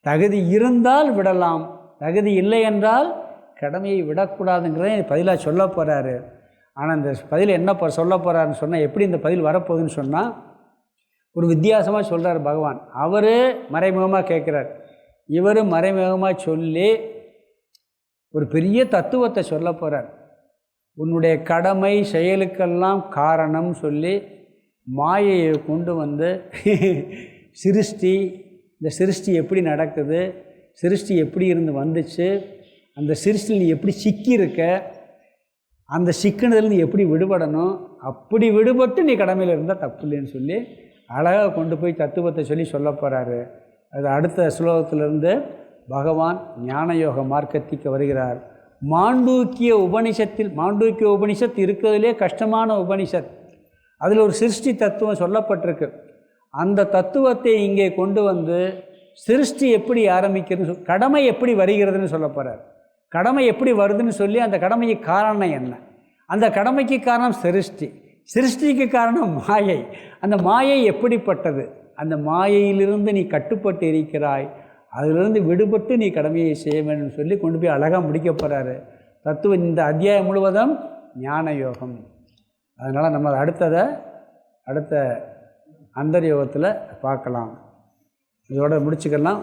தகுதி இருந்தால் விடலாம், தகுதி இல்லை என்றால் கடமையை விடக்கூடாதுங்கிறத பதிலாக சொல்ல போகிறாரு. ஆனால் இந்த பதில் என்ன சொல்ல போகிறாருன்னு சொன்னால், எப்படி இந்த பதில் வரப்போகுதுன்னு சொன்னால், ஒரு வித்தியாசமாக சொல்கிறார் பகவான். அவர் மறைமுகமாக கேட்குறார், இவர் மறைமுகமாக சொல்லி ஒரு பெரிய தத்துவத்தை சொல்ல போகிறார். உன்னுடைய கடமை செயலுக்கெல்லாம் காரணம் சொல்லி மாயையை கொண்டு வந்து சிருஷ்டி, இந்த சிருஷ்டி எப்படி நடக்குது, சிருஷ்டி எப்படி இருந்து வந்துச்சு, அந்த சிருஷ்டியில் நீ எப்படி சிக்கியிருக்க, அந்த சிக்கினதுலேருந்து எப்படி விடுபடணும், அப்படி விடுபட்டு நீ கடமையில் இருந்தால் தப்பு இல்லைன்னு சொல்லி அழகாக கொண்டு போய் தத்துவத்தை சொல்லி சொல்ல போகிறாரு. அது அடுத்த ஸ்லோகத்திலிருந்து பகவான் ஞானயோக மார்க்கத்திற்கு வருகிறார். மாண்டூக்கிய உபனிஷத் இருக்கிறதுலே கஷ்டமான உபனிஷத். அதில் ஒரு சிருஷ்டி தத்துவம் சொல்லப்பட்டிருக்கு. அந்த தத்துவத்தை இங்கே கொண்டு வந்து சிருஷ்டி எப்படி ஆரம்பிக்கிறது, கடமை எப்படி வருகிறதுன்னு சொல்ல போகிறார். கடமை எப்படி வருதுன்னு சொல்லி அந்த கடமைக்கு காரணம் என்ன, அந்த கடமைக்கு காரணம் சிருஷ்டிக்கு காரணம் மாயை, அந்த மாயை எப்படிப்பட்டது, அந்த மாயையிலிருந்து நீ கட்டுப்பட்டு இருக்கிறாய், அதிலிருந்து விடுபட்டு நீ கடமையை செய்ய வேண்டும் சொல்லி கொண்டு போய் அழகாக முடிக்க போகிறாரு. தத்துவம் இந்த அத்தியாயம் முழுவதும் ஞான யோகம். அதனால் நம்ம அடுத்த அந்தர்யோகத்தில் பார்க்கலாம். இதோட முடிச்சுக்கலாம்.